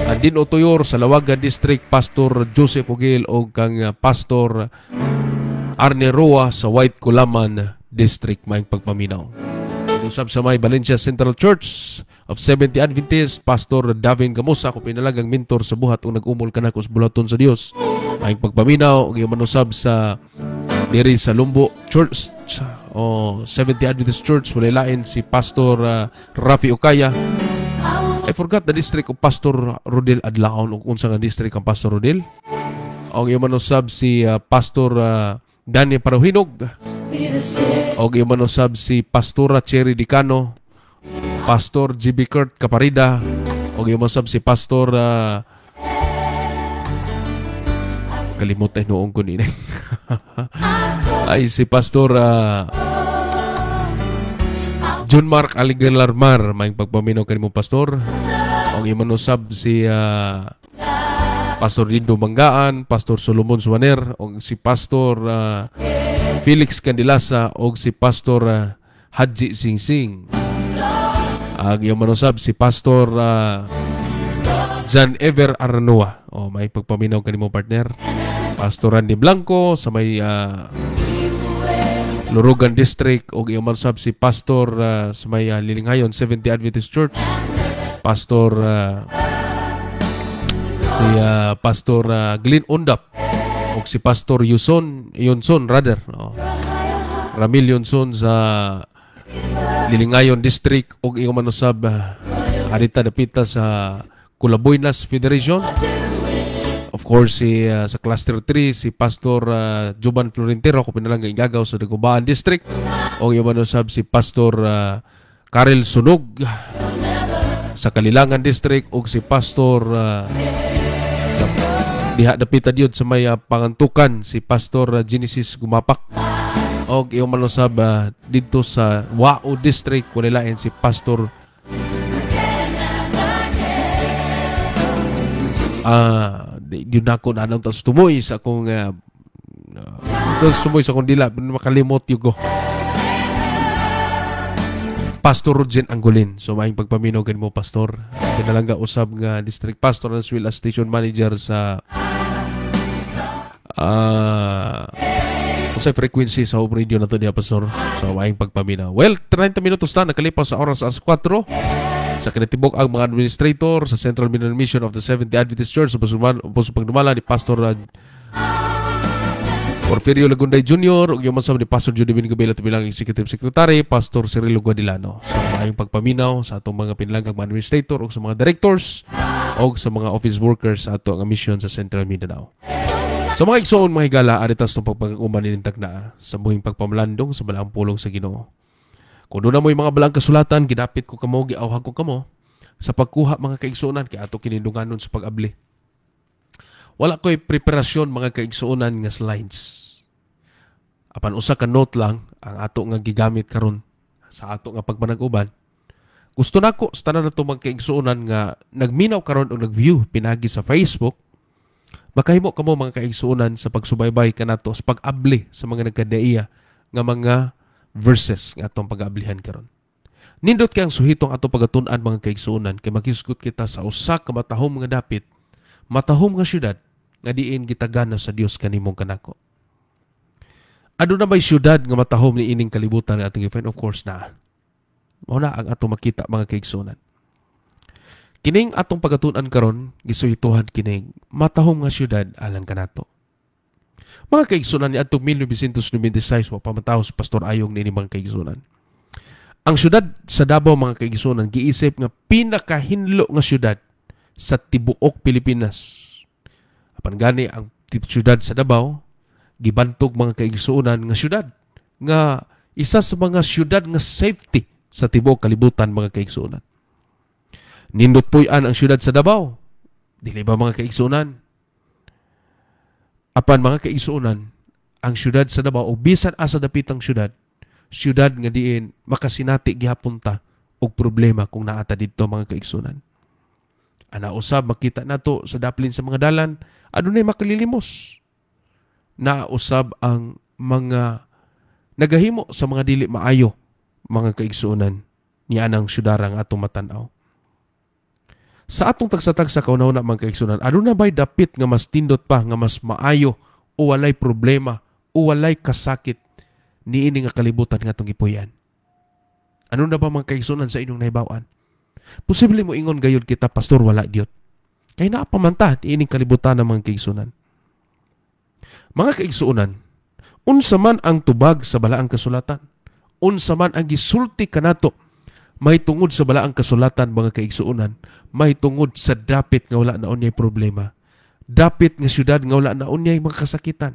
Andin Otoyor, sa Lawagan District, Pastor Joseph Ogil, og kang Pastor Arne Roa sa White Culaman District. May pagpaminaw. Usab sa may Valencia Central Church of 70 Adventist, Pastor Davin Gamosa, ako pinalagang mentor sa buhat o nag-umol ka na kus bulaton sa Dios. May pagpaminaw og manusab sa diri sa Lumbo Church o 70 Adventist Church, walain si Pastor Rafi Okaya. I forgot the district of Pastor Rodel Adlaon o unsa nga district ang Pastor Rodel. Og manusab si Pastor Daniel Parahinog. Og manusab si Pastora Cherry Dicano, Pastor GB Kurt Caparida, og manusab si Pastor kalimot ay noong ko nini. Ay si Pastor John Mark Aligalarmar, may pagpaminaw kanimo Pastor. Og manusab si Pastor Dindo Manggaan, Pastor Solomon Suaner, og si Pastor Felix Candilasa, og si Pastor Haji Singsing. Ag manusab si Pastor John Ever Aranoa. O may pagpaminaw kanimo partner. Pastor Randy Blanco sa may Lurugan District, og manusab si Pastor sa may Lilinghayon 70 Adventist Church, Pastor si Pastor Glenn Undap, og si Pastor Yonson rather, Ramil Yonson sa Lilingayon District, og manusab arita dapita sa Culaboynas Federation. Of course, sa Cluster 3, si Pastor Juban Florentero, ako pinalang igagaw sa Dagubaan District. O yung manusab si Pastor Karel Sunog sa Kalilangan District, o si Pastor sa diha dapita diyon sa may Pangantukan, si Pastor Genesis Gumapak. O yung manusab dito sa Wao District, walilain si Pastor yun ako na anong tas tumoy sa akong tumoy sa akong dila, makalimot yung ko. Pastor Rogen Angolin. So maing pagpaminaw mo Pastor. Pinalangga usab nga District Pastor as well as Station Manager sa usay frequency sa home radio na to niya Pastor. So maing pagpaminaw. Well, 30 minutos na nakalipas sa oras as 4. Sa kinatibok ang mga administrator sa Central Minor Mission of the Seventh Adventist Church sa pagdumala ni Pastor Porfirio Lagunday Jr. o yung masama ni Pastor Judy Bingabela bilang Executive Secretary, Pastor Cirilo Guadilano. So maayong pagpaminaw sa atong mga pinalagang mga administrator o sa mga directors o sa mga office workers sa atong mission sa Central Mindanao. Sa mga igsoon mga higala, aritas itong pagpag-uman nilintag na sa buhing pagpamalandong sa balaang pulong sa Ginoo. Kung doon na mo yung mga balang kasulatan, gidapit ko kamo, giawhag ko kamo sa pagkuha mga kaigsuonan kaya ato kinindunganon sa pag-abli. Wala ko'y preparasyon mga kaigsuonan nga slides. Apan usa ka note lang ang ato nga gigamit karon sa ato nga pagmanag-uban. Gusto nako sa tanan nato mga kaigsuonan nga nagminaw karon o nag-view pinagi sa Facebook, makahimo kamo mga kaigsuonan sa pagsubaybay kanato sa pag-abli sa mga nagkadaiya nga mga verses nga atong pag-ablihan karon. Nindot kay ang suhitong ato pagatun-an mga kaigsuonan kay makisgot kita sa usa ka matahom nga dapit, matahom nga syudad nga diin gitagana sa Dios kanimong kanako. Ano na may syudad nga matahom ni ining kalibutan nga atong i-find? Of course na. Mao na ang atong makita mga kaigsuonan. Kining atong pagatun-an karon gisuhituhan kining matahom nga syudad alang kanato. Mga kaigsunan ni atong 1996 wa pamataw sa Pastor Ayong ni mga kaigsunan. Ang syudad sa Davao mga kaigsunan giisip nga pinakahinlo nga syudad sa tibuok Pilipinas. Apan gani ang syudad sa Davao gibantog mga kaigsunan nga syudad nga isa sa mga syudad nga safety sa tibuok kalibutan mga kaigsunan. Nindot puy-an ang syudad sa Davao. Dili ba mga kaigsunan? Apan mga kaigsunan, ang syudad sa Davao o bisan asa dapitang syudad nga diin makasinati gihapon ta og problema kung naata didto mga kaigsunan. Ana usab makita nato sa daplin sa mga dalan adunay makalilimos. Na usab ang mga nagahimo sa mga dili maayo mga kaigsunan ni anang syudarang atong matan-aw. Sa atong tagsa-tagsa kauna-una mga kaigsunan, aduna ba'y dapit nga mas tindot pa nga mas maayo o walay problema o walay kasakit niini nga kalibutan nga itong ipuyan? Ano na ba mga kaigsunan sa inyong nahibawan? Posible mo ingon gayud kita, pastor, wala Diyot. Kaya naapamanta niining kalibutan ng mga kaigsunan. Mga kaigsunan, unsa man ang tubag sa balaang kasulatan, unsa man ang gisulti kanato, may tungod sa balaang kasulatan mga kaigsuunan, may tungod sa dapit nga wala na unyay problema. Dapit nga syudad nga wala na unyay mga kasakitan.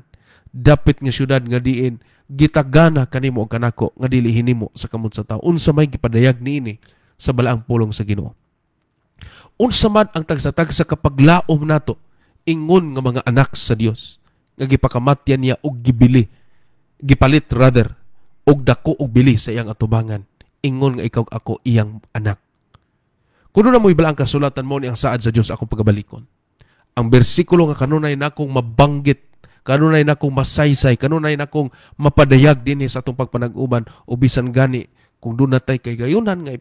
Dapit nga syudad nga diin gitagana kanimo og kanako nga dili hinimo sa kamot sa tao. Unsa may gipadayag niini sa balaang pulong sa Ginoo. Unsa man ang tagsa-tagsa kapaglaom nato ingon nga mga anak sa Dios nga gipakamatyan niya og gipalit rather og dako og bili sa iyang atubangan. Ingon nga ikaw ako iyang anak. Kuno na mo ibalang kasulatan mo ni ang saad sa Dios akong pagabalikon. Ang bersikulo nga kanunay nakong mabanggit, kanunay nakong masaysay, kanunay nakong mapadayag dinhi sa atong pagpanag-uban o bisan gani kung doon natay kay gayunan nga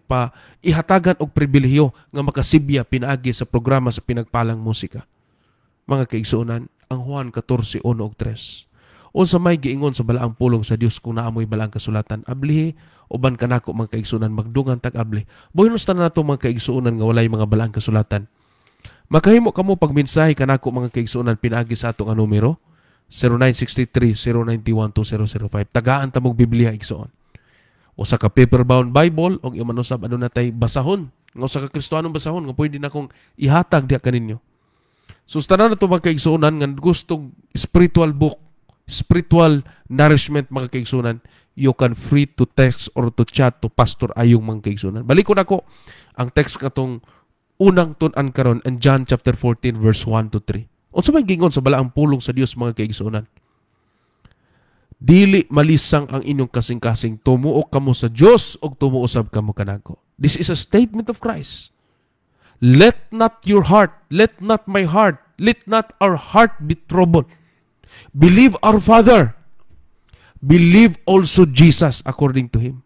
ihatagan og pribilehiyo nga makasibya pinaagi sa programa sa pinagpalang musika. Mga kaigsuonan, ang Juan 14:1 ug 3. Unsa may giingon sa balaang pulong sa Dios kung naamoy balaang kasulatan, ablihi uban kanako mga kaigsuonan magdungan tag-abli. Buhinos ta nato mga kaigsuonan nga walay mga balaang kasulatan. Makahimo kamo pagmensahe kanako mga kaigsuonan pinaagi sa ato nga numero 0963-091-2005. Tagaan ta mog Biblia igsuon. Usa ka paper-bound Bible og imong usab aduna tay basahon. Nga usa ka Kristiyanong basahon nga pwede na kong ihatag diha kaninyo. So tanan nato mga kaigsuonan nga gustong spiritual book, spiritual nourishment mga kaigsuonan, you can free to text or to chat to Pastor Ayong mga kaigsuonan. Balikon ako ang text katong unang tun-an karon in John chapter 14 verse 1 to 3. Unsa may gingon sa balaang pulong sa Dios mga kaigsuonan? Dili malisang ang inyong kasing-kasing, tumuo kamo sa Dios ug tumuo sab kamo kanako. This is a statement of Christ. Let not your heart, let not my heart, let not our heart be troubled. Believe our Father. Believe also Jesus according to Him.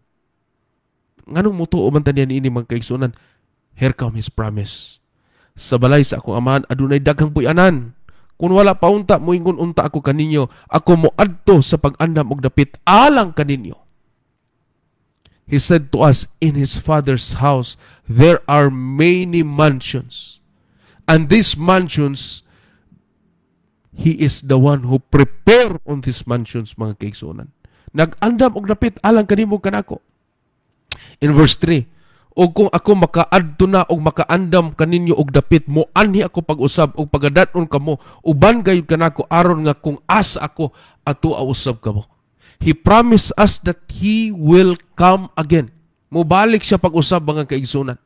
Nganong mutuo man taniya niini mga kaigsuonan? Here come His promise. Sa balay sa akong amahan adunay daghang puy-anan. Kung wala pa unta moingon unta ako kaninyo, ako moadto sa pag-andam og dapit alang kaninyo. He said to us, in His Father's house there are many mansions. And these mansions, He is the one who prepare on these mansions, mga kaigsuonan. Nag-andam og dapit alang kanimo kanako. In verse 3, o kung ako makaadto na og makaandam kaninyo og dapit mo anhi ako pag-usab og pagadaton kamo uban gayud kanako aron nga kung asa ako ato usab kamo. He promised us that He will come again. Mubalik siya pag-usab mga kaigsuonan.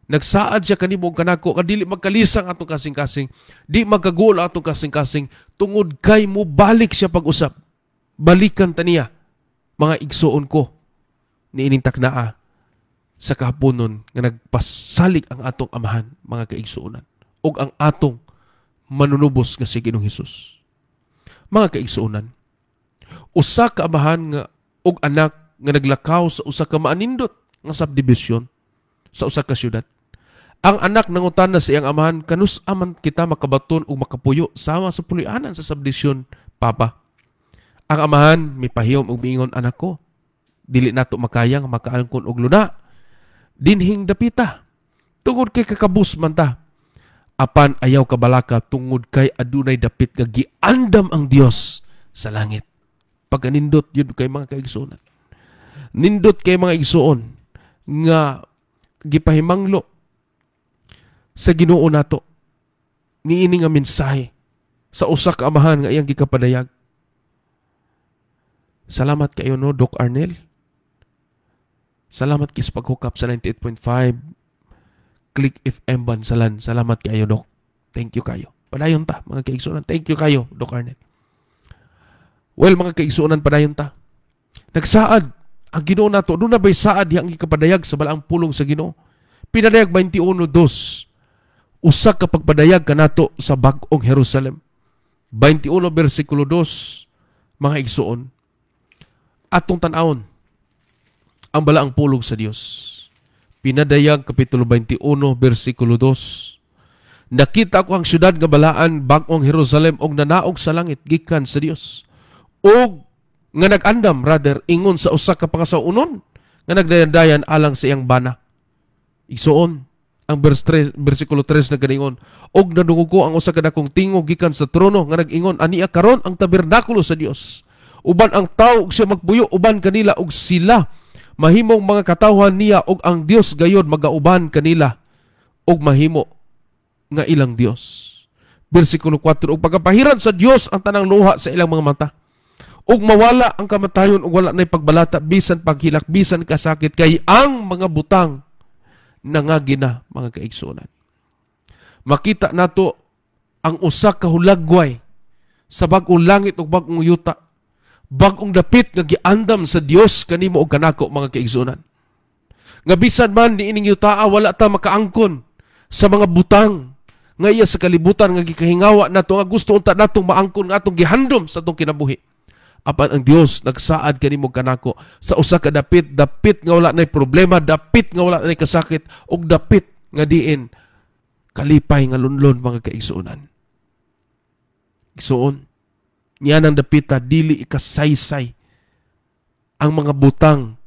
Nagsaad siya kanimo og kanako kadili magkalisang atong kasing-kasing, di magkaguol atong kasing-kasing tungod kay mubalik siya pag-usab. Balikan ta niya mga igsuon ko niining taknaa sa kahaponon nga nagpasalig ang atong amahan mga kaigsuonan ug ang atong manunubos nga si Ginoong Hesus. Mga kaigsuonan, usa ka amahan nga ug anak nga naglakaw sa usa ka maanindot nga subdivision sa usa ka syudad. Ang anak nangutana sa iyang amahan, kanus aman kita makabaton ug makapuyo sama sa pulianan sa subdivision, papa? Ang amahan mipahiyom og miingon, anak ko, dili nato makayang makaangkon og luna. Dinhing dapita. Tungod kay kakabus man ta. Apan ayaw kabalaka tungod kay adunay dapit nga giandam ang Dios sa langit. Pagkanindot yun kay mga kaigsuonan. Nindot kay mga igsuon nga gipahimanglo sa Ginoo nato. Niini nga mensahe sa usa ka amahan nga iyang gikapadayag. Salamat kayo no, Doc Arnel. Salamat kay sa paghukap sa 98.5 Click FM Bansalan. Salamat kayo, Dok. Thank you kayo. Padayon ta, mga kaigsuonan. Thank you kayo, Doc Arnel. Well, mga kaigsuonan, padayon ta. Nagsaad ang Ginoo nato. Doon na ba'y saad yang ikapadayag sa balaang pulong sa Ginoo? Pinadayag 21:2. Usa ka pagpadayag kanato sa bag-ong Jerusalem. 21 versikulo 2, mga igsuon. Atong tan-awon ang balaang pulong sa Dios. Pinadayag kapitulo 21 versikulo 2. Nakita ko ang syudad nga balaan bag-ong Jerusalem og nanaog sa langit gikan sa Dios. Og nga nag-andam rather ingon sa usa ka pangasaunon nga nagdayan-dayan alang sa iyang bana. Igsuon ang versikulo 3 na ganingon, og nadungog ko ang usa ka dakong tingog gikan sa trono nga nag-ingon, ania karon ang tabernakulo sa Dios. Uban ang tawo og siya magpuyo, uban kanila og sila mahimong mga katawhan niya, og ang Dios gayod magauban kanila og mahimo nga ilang Dios. Versikulo 4, og pagkapahiran sa Dios ang tanang luha sa ilang mga mata. Og mawala ang kamatayon og wala nay pagbalata bisan paghilak bisan kasakit kay ang mga butang nangagina, mga kaigsuonan. Makita nato ang usa ka hulagway sa bag-ong langit ug bag-ong yuta. Bag-ong dapit nga giandam sa Dios kanimo og kanako, mga kaigsuonan. Nga bisan man niining yutaa wala ta makaangkon sa mga butang nga iya sa kalibutan nga gikahingawa nato nga gusto unta natong maangkon nga atong gihandom sa atong kinabuhi. Apan ang Dios nagsaad kanimo kanako sa usa ka dapit nga wala nay problema, dapit nga wala nay kasakit, ug dapit nga diin kalipay nga lunlon, mga kaigsuonan. Igsuon, niya nang dapita dili ikasaysay ang mga butang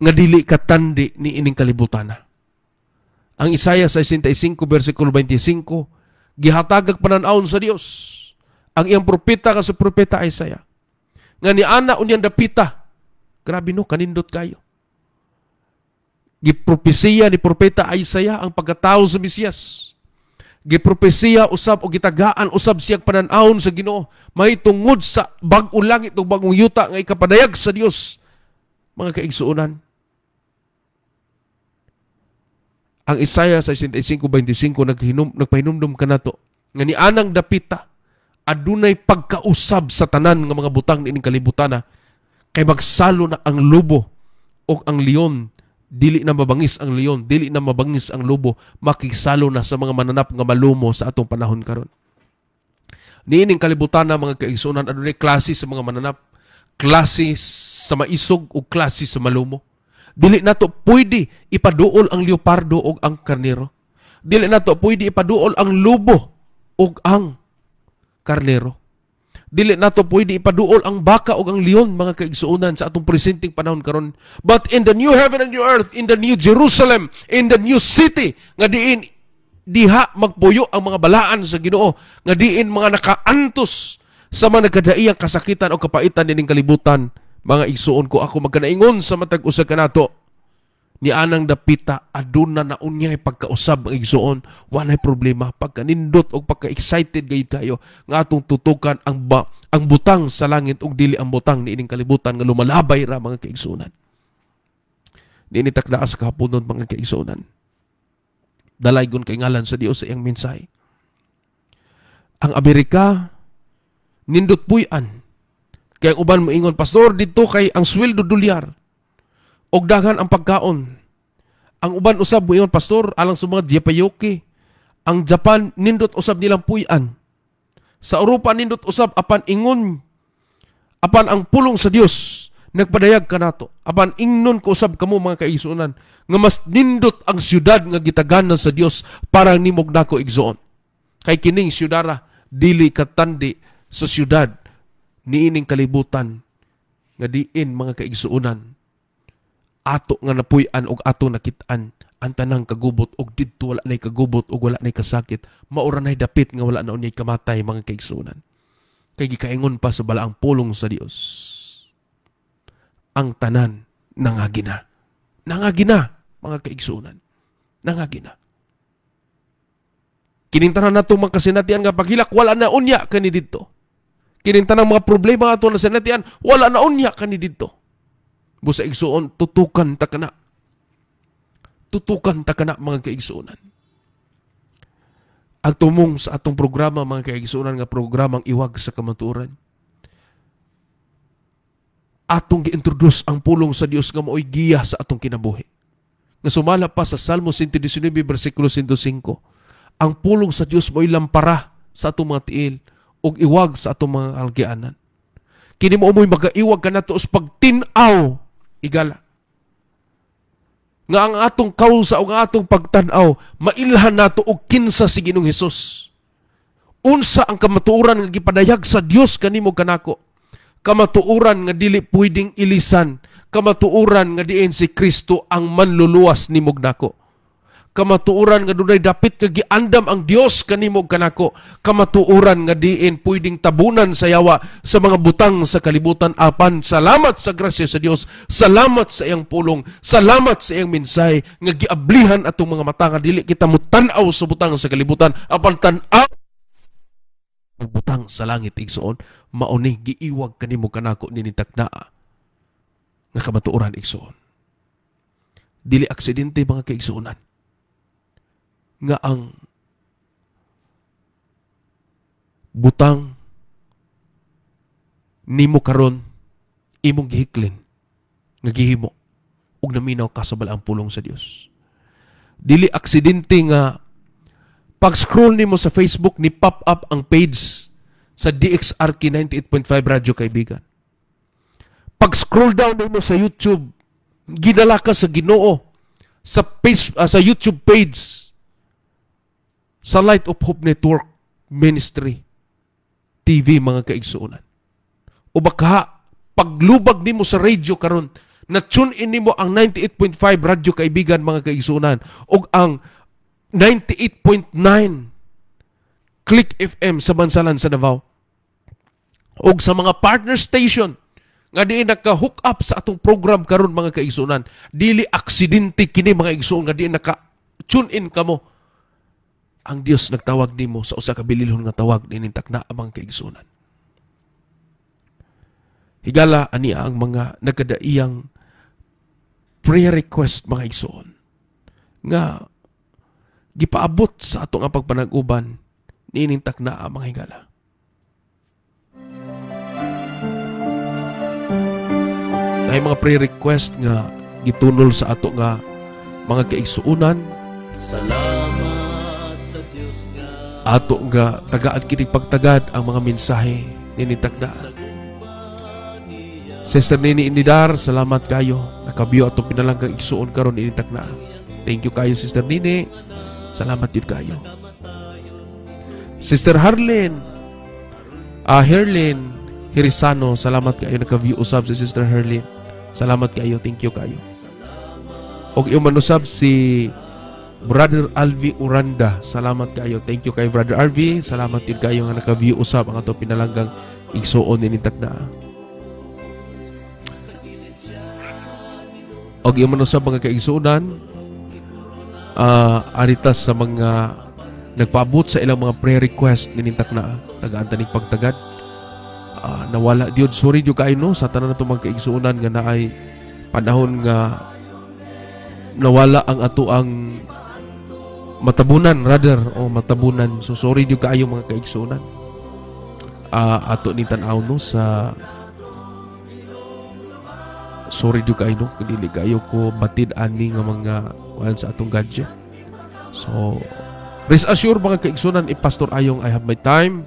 nga dili katandi ni ining kalibutana. Ang Isaiah 65 versikulo 25, gihatagag pananaon sa Dios ang iyang propeta ka sa propeta Isaiah nga ni ana unyang dapita. Grabe no, kanindot kayo. Gipropesiya ni propeta Isaiah ang pagkatao sa Mesiyas. Gipropesiya usab o gitagaan usab siyang pananawon sa Ginoo may tungod sa bag-ong langit ug bag-ong yuta nga ikapadayag sa Dios, mga kaigsuonan. Ang Isaiah 65:25 nagpahinumdum kanato nga ni anang dapita adunay pagkausab sa tanan nga mga butang niining kalibutana, kay magsalo na ang lobo o ang leon. Dili na mabangis ang leon, dili na mabangis ang lobo, makisalo na sa mga mananap nga malumo sa atong panahon karon. Niining kalibutana, mga kaigsuonan, adunay klase sa mga mananap, klase sa maisog o klase sa malumo. Dili nato pwede ipaduol ang leopardo o ang karnero. Dili nato pwede ipaduol ang lobo o ang karnero. Dili nato pwede ipaduol ang baka o ang leon, mga kaigsuonan, sa atong presenting panahon karon. But in the new heaven and new earth, in the new Jerusalem, in the new city, nga diin diha magpuyo ang mga balaan sa Ginoo, nga diin mga nakaantos sa mga nagkadaiyang kasakitan o kapaitan nining kalibutan, mga igsuon ko ako magkanaingon sa matag usa kanato ni anang dapita aduna na unyay pagkausab ang igsuon, walay problema, pagkanindot o pagka-excited gayud kayo nga atong tutukan ang butang sa langit ug dili ang butang ni ining kalibutan nga lumalabay ra, mga kaigsuonan. Dini takdaa sa kahaponon, mga kaigsuonan. Dalaygon kay ngalan sa Dios sa iyang mensahe. Ang Amerika nindot puy-an kay uban mo ingon, pastor, dito kay ang sweldo dolyar og daghan ang pagkaon. Ang uban usab mo ingon, pastor, alang sa mga diapayoke. Ang Japan nindot usab nilang puy-an. Sa Europa nindot usab apan ingon, apan ang pulong sa Dios nagpadayag kanato. Apan ingnon ko usab kamo, mga kaigsuonan, nga mas nindot ang syudad nga gitagana sa Dios para nimog nako igsuon. Kay kining syudara dili katandi sa syudad niining kalibutan nga diin, mga kaigsuonan, ato nga napuy-an og ato nakitaan ang tanang kagubot og didto wala nay kagubot og wala nay kasakit, maura nay dapit nga wala na unyay kamatay, mga kaigsuonan. Kay gikaingon pa sa balaang pulong sa Dios, ang tanan nangagina. Nangagina, mga kaigsuonan. Nangagina. Kining tanan natong mga kasinatian nga paghilak wala na unya kani didto. Kining tanang mga problema ato na sinatian wala na unya kani didto. Busa igsuon, tutukan ta kana. Tutukan ta kana, mga kaigsuonan. ang tumong sa atong programa, mga kaigsuonan, nga programang Iwag sa Kamatuoran. Atong gi-introduce ang pulong sa Dios nga mao'y giya sa atong kinabuhi. Nga sumala pa sa Salmo 119 versikulo 105, ang pulong sa Dios mao'y lampara sa atong mga tiil ug iwag sa atong mga algianan. Kini mo mo'y magaiwag ka nato sa pagtin-aw, igala. Nga ang atong kausa o ang atong pagtan-aw, mailhan nato og kinsa si Ginoong Hesus. Unsa ang kamatuoran nga gipadayag sa Dios kanimo kanako? Kamatuoran nga dili pwedeng ilisan, kamatuoran nga diin si Kristo ang manluluwas nimog nako. Kamatuoran nga dunay dapit nga giandam ang Dios kanimo kanako. Kamatuoran nga diin pwedeng tabunan sa yawa sa mga butang sa kalibutan apan salamat sa grasya sa Dios, salamat sa iyang pulong, salamat sa iyang mensahe nga giablihan atong mga mata nga dili kita mutan-aw sa butang sa kalibutan apan tan-aw butang sa langit igsoon. Mauni giiwag kanimo kanako nini taknaa nga kamatuoran igsoon. Dili aksidente mga kaigsuonan nga ang butang nimo karon imong gihiklin nga gihimo ug naminaw ka sa balaang pulong sa Dios. Dili aksidente nga pag-scroll nimo sa Facebook ni pop up ang page sa DXRK 98.5 Radyo Kaibigan. Pag-scroll down nimo sa YouTube, ginala ka sa Ginoo sa sa YouTube page sa Light of Hope Network Ministry TV mga kaigsuonan. O baka paglubag nimo sa radio karon, na tune in nimo ang 98.5 Radyo Kaibigan mga kaigsuonan ug ang 98.9 Click FM sa Bansalan sa Davao. O sa mga partner station nga di naka-hook up sa atong program karon mga kaigsuonan. Dili aksidente kini mga igsuon nga di naka-tune in kamo. Ang Dios nagtawag nimo sa usa ka bililhon nga tawag nining takna mga kaigsuonan. Higala ani ang mga nagkadaiyang prayer request mga igsuon nga gipaabot sa atong ang pagpanag-uban niining takna mga higala. Kay mga pre-request nga gitunol sa ato nga mga kaigsuonan. Salamat sa Diyos nga Ato nga tagaan kining pagtagad ang mga mensahe niining takna. Sister Nini Indidar, salamat kayo. Nakabiyo atong pinalanggang igsuon karon niining takna. Thank you kayo Sister Nini. Salamat din kayo. Sister Harlin, Herlin Hirisano, salamat kayo. Naka-view usab si Sister Herlin. Salamat kayo. Thank you kayo. O yung manusab si Brother Alvi Uranda. Salamat kayo. Thank you kayo Brother Alvi. Salamat din kayo nga naka-view usab ang ato pinalanggang igsuon ni takna. O yung manusab mga kaigsuonan, aritas sa mga nagpaabot sa ilang mga prayer request ninintak na tagaan tanig pagtagad. Nawala diod, sorry diyo kayo no sa tanan nato mga kaigsuonan nga naay panahon nga nawala ang ato ang matabunan matabunan. So sorry diyo kayo mga kaigsuonan. Ato ni tan-aw no sa sorry diyo kayo no dili kayo ko batid ani nga mga sa atong gadget. So, rest assured mga kaigsunan, Pastor Ayong, I have my time.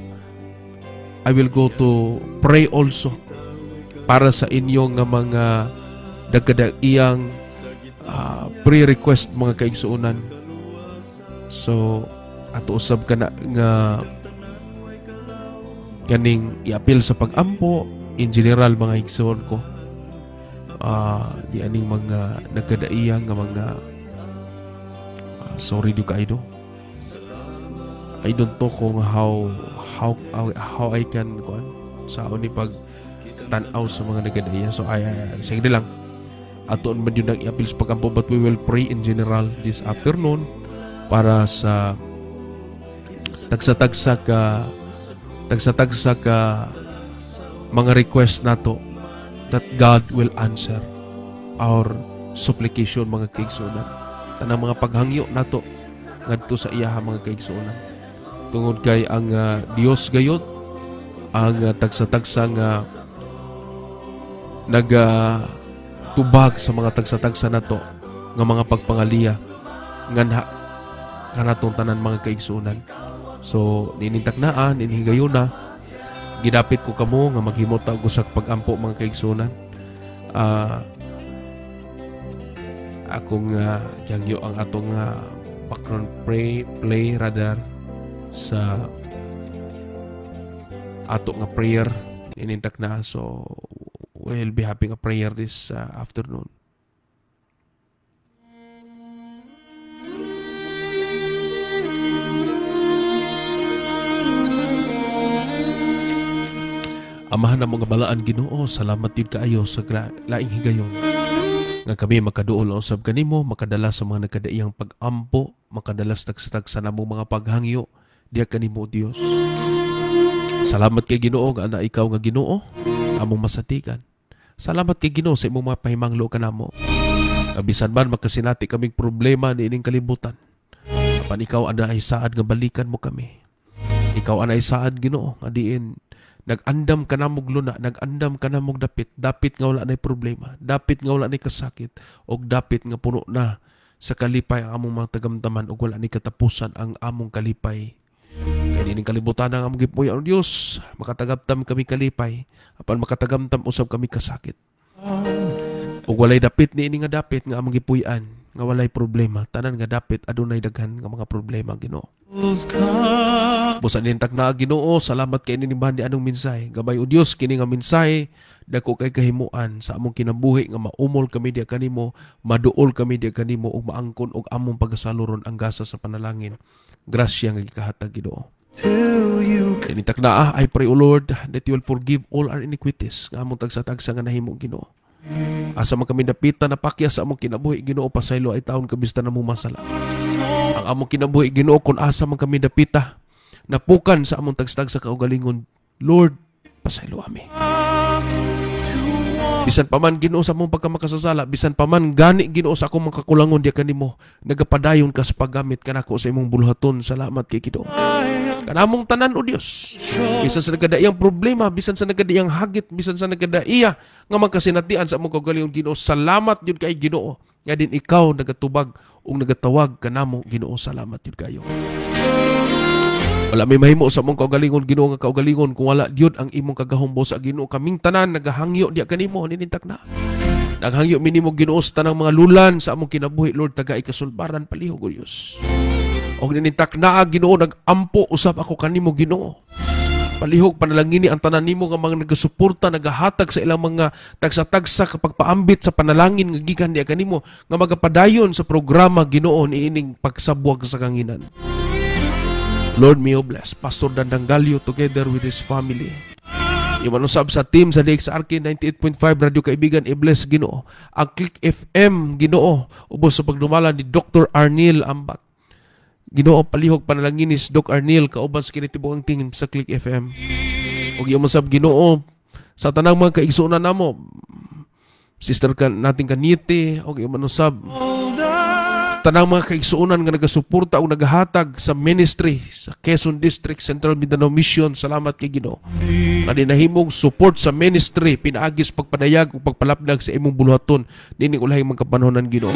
I will go to pray also para sa inyong mga dagkadaiyang pre-request mga kaigsunan. So, ato usab ka na nga kaning i-appeal sa pag-ampo in general mga igsuon ko. Di aning mga nagkadaiyang nga mga sorry do kayo. I don't know kung how I can sa ni pag tan-aw sa mga nagadaya. So sige lang. Aton man yun ang i-appeal sa pag-ampo, but we will pray in general this afternoon para sa tagsa-tagsa ka mga request nato that God will answer our supplication mga kaigsuonan. Tanang mga paghangyo nato ngadto sa iyaha mga kaigsuonan. tungod kay ang Dios gayot ang tagsa-tagsa nga tubag sa mga tagsa-tagsa nato nga mga pagpangaliya nga kanatong tanan mga kaigsunan. So ninintak naa, ninhigayon na, gidapit ko kamo nga maghimot og usa ka pag-ampo mga kaigsunan. Akong jangyo ang atong background play radar sa ato nga prayer inintak na. So we'll be having a prayer this afternoon. Amahan na mga balaan Ginoo, salamat yun kaayo sa laing higayon nga kami makaduol usab kanimo, makadala sa mga nagkadaiyang pag-ampo, makadalas tagsa-tagsa na mo mga paghangyo diha kanimo Dios. Salamat kay Ginoo nga na ikaw nga Ginoo among masatikan. Salamat kay Ginoo sa imong mga pahimanglo kanamo. Bisan man makasinati kaming problema ni ining kalibutan, apan ikaw ana ay saad nga balikan mo kami. Ikaw ana ay saad Ginoo nga diin nag-andam ka na mong luna, nag-andam ka na mong dapit nga wala na'y problema, dapit nga wala na'y kasakit, o dapit nga puno na sa kalipay ang among mga tagamdaman, o wala na'y katapusan ang among kalipay. Kaya dining kalibutan ang among gipuy, ang Diyos, makatagamtam kami kalipay, apan makatagamtam usab kami kasakit. O walay dapit ni ini nga dapit nga among gipuy-an, nga walay problema, tanan nga dapit adunay daghan nga mga problema Ginoo. Busan nintak na Ginoo, salamat kay inimbahan di anong mensahe. Gabay o Dios kini nga mensahe dako kay kahimuan sa among kinabuhi nga maumol kami diha kanimo, maduol kami diha kanimo ug maangkon og among pagasaluron ang gasa sa panalangin. Grasya nga gikahatag Ginoo. Nintak na I pray O Lord that you will forgive all our iniquities nga among tagsa-tagsa nga nahimo Ginoo. Asa man kami napita na pakya sa among kinabuhi Ginoo, pasaylo ay taon kabista na mo masala. Ang among kinabuhi Ginoo kun asa man kami napita napukan sa among tagstag sa kaugalingon, Lord, pasaylo ami. Bisan pa man Ginoo sa among pagkamakasasala, bisan pa man gani Ginoo sa akong mga kakulangon diha kanimo, nagapadayon ka sa paggamit kanako sa imong buluhaton. Salamat kay Ginoo. Kanamong tanan o Dios. Bisan sa nagkadaiyang problema, bisan sa nagkadaiyang hagit, bisan sa nagkadaiya nga magkasinatian sa among kaugalingon Ginoo, salamat yun kay Ginoo. Nga din ikaw nagatubag o nagatawag kanamo Ginoo, salamat yun kayo. Wala may mahimo sa among kaugalingon Ginoo nga kaugalingon kung wala Diod ang imong kagahombo sa Ginoo. Kaming tanan nagahangyo diya kanimo, ninintak na. Naghangyo minimo Ginoo sa tanang mga lulan sa among kinabuhi, Lord, taga ikasulbaran palihog o Dios. Og ninintak na Ginoo, nagampo usab ako kanimo Ginoo. Palihog panalangini ang tanan nimo nga mga nagasuporta, nagahatag sa ilang mga tagsa-tagsa kapag paambit sa panalangin nga gikan diya kanimo nga magapadayon sa programa Ginoo niining pagsabuag sa kanginan. Lord, may you bless Pastor Dandang Galyo together with his family. Imanusab sa team sa DXRK 98.5 Radio Kaibigan, i-bless Ginoo. Ang Click FM Ginoo, ubos sa pagdumala ni Dr. Arnil Ambat. Ginoo, palihog panalaginis Doc Arnil kauban sa kinitibuang tingin sa Click FM. Og imanusab Ginoo sa tanang mga kaigsunan namo, sister nating kanite, og imanusab tanang mga kaigsuonan nga nagasuporta o nagahatag sa ministry sa Quezon District Central Mindanao Mission. Salamat kay Ginoo. Kani nahimong support sa ministry, pinaagis pagpadayag o pagpalapdag sa imong buluhaton nining ulahing mga kapanhonan Ginoo.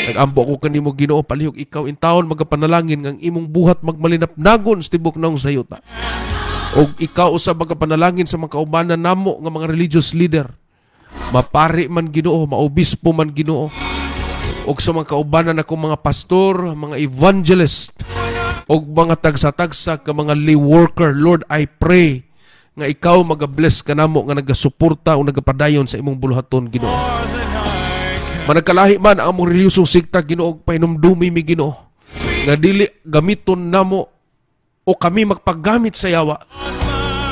Nagampo ko kanimo Ginoo, palihog ikaw in taon magapanalangin ngang imong buhat magmalinapnagon sa tibok naong sayuta. Og ikaw usab magapanalangin sa mga kaubanan namo nga mga religious leader. Mapari man Ginoo, maobispo man Ginoo, og sa mga kaubanan akong mga pastor, mga evangelist, og mga tagsa-tagsa ka mga lay worker. Lord, I pray nga ikaw magabless kanamo nga nagasuporta o nagapadayon sa imong buluhaton Ginoo. Managkalahi man ang among reliyosong sikta Ginoo, og painumdumi mi Ginoo nga dili gamiton namo o kami magpagamit sa yawa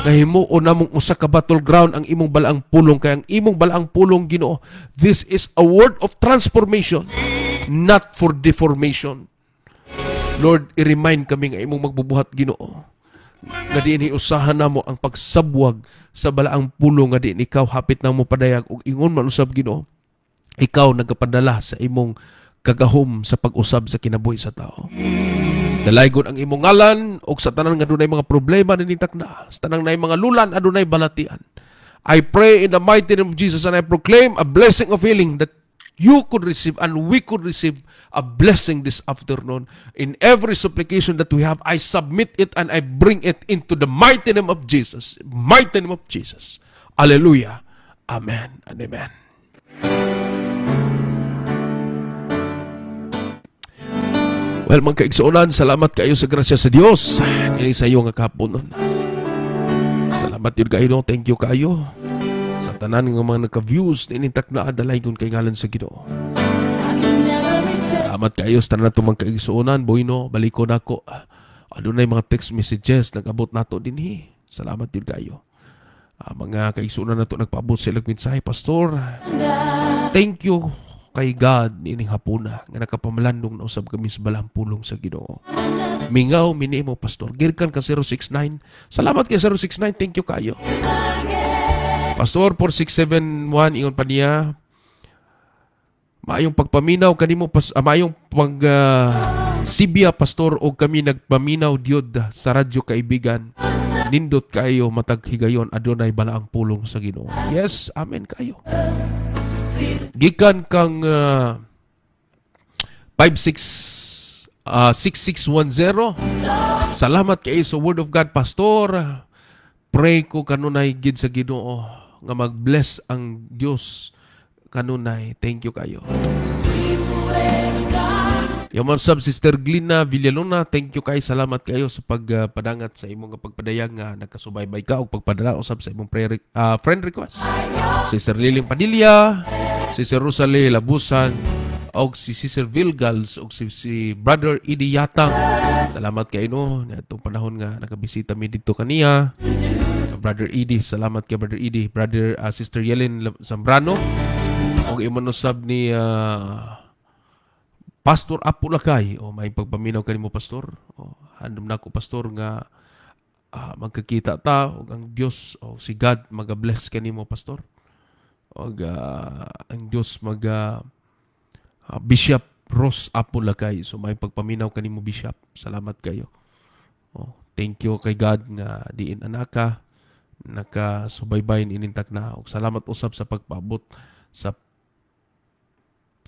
nga himuon namong usa ka battleground ang imong balaang pulong. Kaya ang imong balaang pulong Ginoo, this is a word of transformation, not for deformation. Lord, i-remind kami nga imong magbubuhat Ginoo nga diin hiusahan namo ang pagsabwag sa balaang pulong, nga diin ikaw hapit namo padayag og ingon man usab Ginoo, ikaw nagapadala sa imong kagahom sa pag-usab sa kinabuhi sa tao. Dalaygon ang imong ngalan og sa tanan nga adunay mga problema ninitak na, sa tanan nay mga lulan adunay balatian. I pray in the mighty name of Jesus and I proclaim a blessing of healing that you could receive and we could receive a blessing this afternoon. In every supplication that we have, I submit it and I bring it into the mighty name of Jesus. Mighty name of Jesus. Hallelujah. Amen and amen. Well, mga kaigsuonan, salamat kayo sa grasya sa Dios. Kini sa iyo nga kahaponon. Salamat yun kayo, no? Thank you kayo. Sa tanan ng mga nagka-views, ninintak na adalay kung kay ngalan sa Ginoo. Salamat kayo sa tanan na itong mga kaigsuonan. Boy, no? Balikon ako. Ano na yung mga text messages nag-abot nato din, Salamat yun kayo. Mga kaigsuonan na ito nagpaabot sa ilang mensahe, Pastor. Thank you kay God nining hapuna nga nakapamalandong na usab kami sa balahang pulong sa Ginoo. Mingaw minimo, Pastor. Girkan ka 069. Salamat kay 069. Thank you kayo. Pastor 4671 ingon pa niya. Maayong pagpaminaw kanimo maayong pag Sibya, Pastor, og kami nagpaminaw diod sa radyo kaibigan. Nindot kayo matag higayon adunay balaang pulong sa Ginoo. Yes, amen kayo. Gikan kang 6610. Salamat kayo sa Word of God, Pastor. Pray ko kanunay gid sa Ginoo nga mag-bless ang Dios kanunay. Thank you kayo. Yaman sab Sister Glina Villalona, thank you kay, salamat kayo sa pagpadangat sa imong pagpadayang nga nagkasubaybay ka o pagpadala usab sa imong friend request. Sister Liling Padilla, Sister Rosalie Labusan, og si Sister Vilgals og si Brother Idi Yatang. Salamat kayo, no, itong panahon nga nakabisita mi dito kaniya. Brother Idi, salamat kay Brother Idi. Brother Sister Yelin Zambrano og imanusab ni Pastor Apo Lakay, may pagpaminaw kanimo, Pastor. Handom na ko, Pastor, nga magkakita ta og ang Dios o si God mag-bless kanimo, Pastor. Og ang Dios Bishop Ross Apo Lakay. So may pagpaminaw kanimo, Bishop. Salamat kayo. Thank you kay God nga diin anaka nakasubaybay inintak na. Og salamat usab sa pagpaabot sa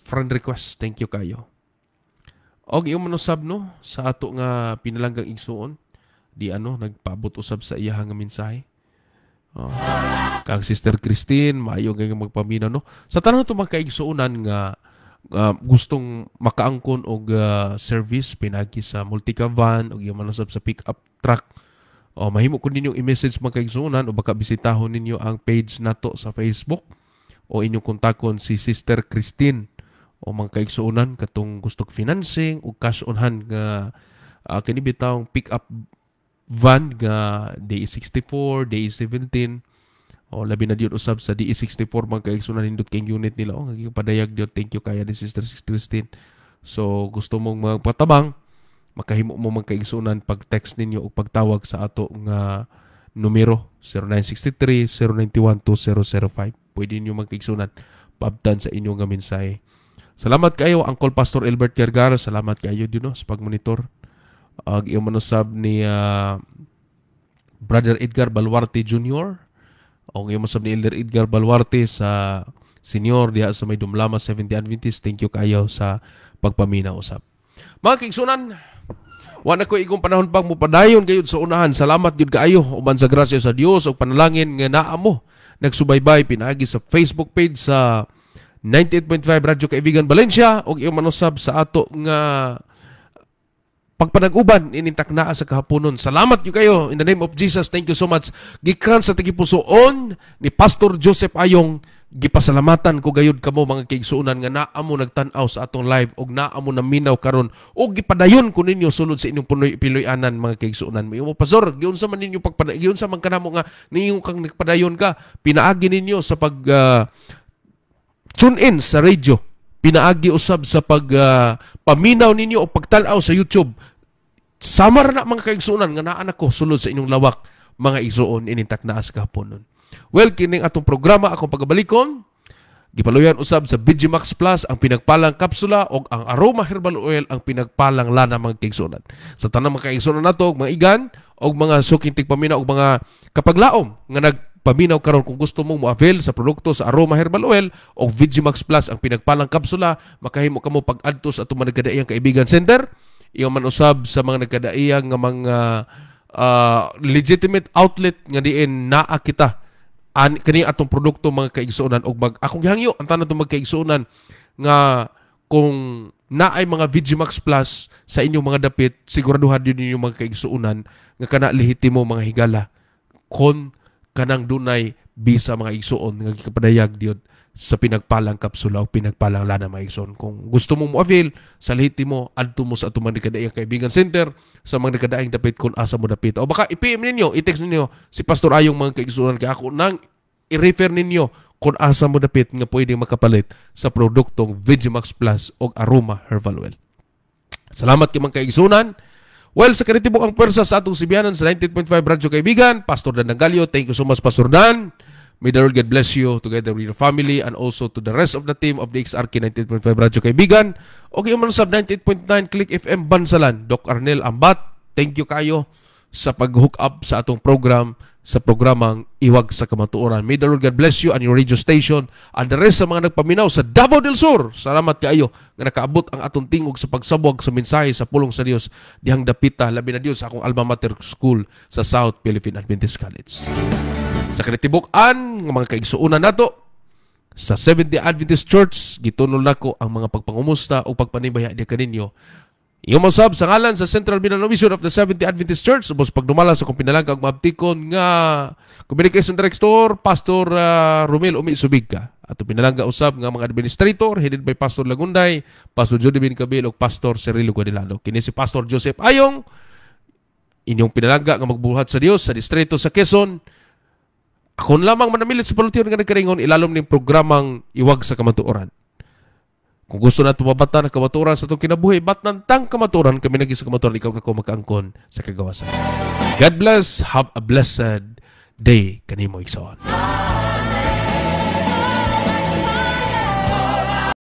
friend request. Thank you kayo. Og yung manusab, no, sa ato nga pinalanggang igsuon, nagpaabot usab sa iyahang nga mensahe. Kang Sister Christine, maayo nga magpaminaw, no. Sa tanan to mga kaigsuonan nga gustong makaangkon og service pinagi sa multica van og yung manusab sa pick-up truck. Mahimo ko ninyo i-message mga kaigsuonan o baka bisitahon ninyo ang page nato sa Facebook o inyong kontakon si Sister Christine o mga kaigsuonan katong gustong financing o cash on hand nga kinibitawng pick-up van nga DE64, DE17 o labi na diyon usab sa DE64 mga kaigsuonan nindot kay unit nila nga gipadayag diyon. Thank you kaya ni Sister Christine. So gusto mong magpatabang, makahimo mo mga kaigsuonan pag-text ninyo o pagtawag sa ato nga numero 0963-091-2005. Pwede niyo mga kaigsuonan paabtan sa inyong nga mensahe. Salamat kayo, Uncle Pastor Albert Kergar. Salamat kayo din, no, sa pagmonitor. Iyong manusab ni Brother Edgar Balwarte Jr. O iyong manusab ni Elder Edgar Balwarte sa senior diha sa may Dumlama 70 Adventist. Thank you kayo sa pagpaminaw usab. Mga kaigsuonan, wala ko igong panahon pang mupadayon kayo sa unahan. Salamat yun kayo. Uban sa grasya sa Dios o panalangin nga naa mo. Nagsubaybay pinaagi sa Facebook page sa 98.5 Radyo Kaibigan Valencia o iyong manusab sa ato nga pagpanag-uban inintak naa sa kahaponon. Salamat yu kayo in the name of Jesus. Thank you so much. Gikan sa tagipusoon ni Pastor Joseph Ayong, gipasalamatan ko gayud kamo mga kaigsuonan nga naa mo nagtan-aw sa atong live og naa mo naminaw karon og gipadayon ko ninyo sulod sa inyong piloy-anan mga kaigsuonan. Mo Pastor, giunsa man ninyo giunsa man kanamo nga ninyo kang nagpadayon ka, pinaagi ninyo sa pag tune in sa radio, pinaagi usab sa paminaw ninyo o pagtanaw sa YouTube. Samar na mga kaigsuonan nga naa nako sulod sa inyong lawak mga igsuon inintak naa sa kahaponon. Well, kining atong programa akong pagabalikon Gipaluyan usab sa Vigimax Plus ang pinagpalang kapsula o ang Aroma Herbal Oil ang pinagpalang lana mga kaigsunan. Sa tanang mga kaigsunan nato, mga igan o mga sukintig paminaw o mga kapaglaom nga nagpaminaw karon kung gusto mong mo-avail sa produkto sa Aroma Herbal Oil o Vigimax Plus ang pinagpalang kapsula, makahimo kamo pag-adto sa atong mga nagkadaiyang kaibigan center, iyo man usab sa mga nagkadaiyang nga mga legitimate outlet nga diin naa kita kani atong produkto mga kaigsuonan og akong gihangyo ang tanan tong magkaigsuonan nga kung naay mga Vigimax Plus sa inyong mga dapit, siguraduhan din ninyo mga kaigsuonan nga kana lehitimo mga higala kon kanang dunay bisa mga igsuon nga gikapadayag diod sa pinagpalang kapsula o pinagpalang lana mga igsuon. Kung gusto mong mo-avail sa lehitimo, adto mo sa atong mga nagkadaiyang kaibigan center sa mga nagkadaiyang dapit kung asa mo dapit. O baka i-PM ninyo, i-text ninyo si Pastor Ayong mga kaigsuonan kay ako nang i-refer ninyo kung asa mo dapit nga pwedeng makapalit sa produktong Vigimax Plus o Aroma Herbal Oil. Salamat kay mga kaigsuonan. Well, sa kanitibok ang pwersa sa atong sibiyanan sa 19.5 Radyo Kaibigan, Pastor Dan Dangalio, thank you so much, Pastor Dan. May the Lord God bless you together with your family and also to the rest of the team of the XRK 19.5 Radyo Kaibigan. Okay, man sa 98.9 Click FM Bansalan, Doc Arnel Ambat, thank you kayo sa pag-hook up sa atong program, sa programang Iwag sa Kamatuoran. May the Lord God bless you and your radio station and the rest sa mga nagpaminaw sa Davao del Sur. Salamat kayo nga nakaabot ang atong tingog sa pagsabwag sa mensahe sa pulong sa Dios dihang dapita, labi na Dios sa akong alma mater school sa South Philippine Adventist College. Sa kanitibok-an, mga kaigsuunan nato, sa Seventh-day Adventist Church, gitunol nako ang mga pagpangumusta o pagpanibaya di kaninyo. Iyong masab sa ngalan sa Central Mindanao Mission of the Seventh-day Adventist Church, ubos pagdumala sa kong pinalagang maabtikon nga Communication Director, Pastor Romel Umi Subigka. At pinalangga usab nga mga administrator, headed by Pastor Lagunday, Pastor Jody Bin Cabil, o Pastor Cirilo Guadilano. Kini si Pastor Joseph Ayong, inyong pinalangga nga magbuhat sa Dios sa distrito sa Quezon. Ako lamang manamilit sa palutiyon nga nagkaringon, ilalom ng programang Iwag sa Kamatuoran. Kung gusto na tumabata na kamatuoran sa itong kinabuhi, ba't nantang kamatuoran, kami naging sa kamatuoran, ikaw kako makaangkon sa kagawasan. God bless, have a blessed day kanimo igsoon.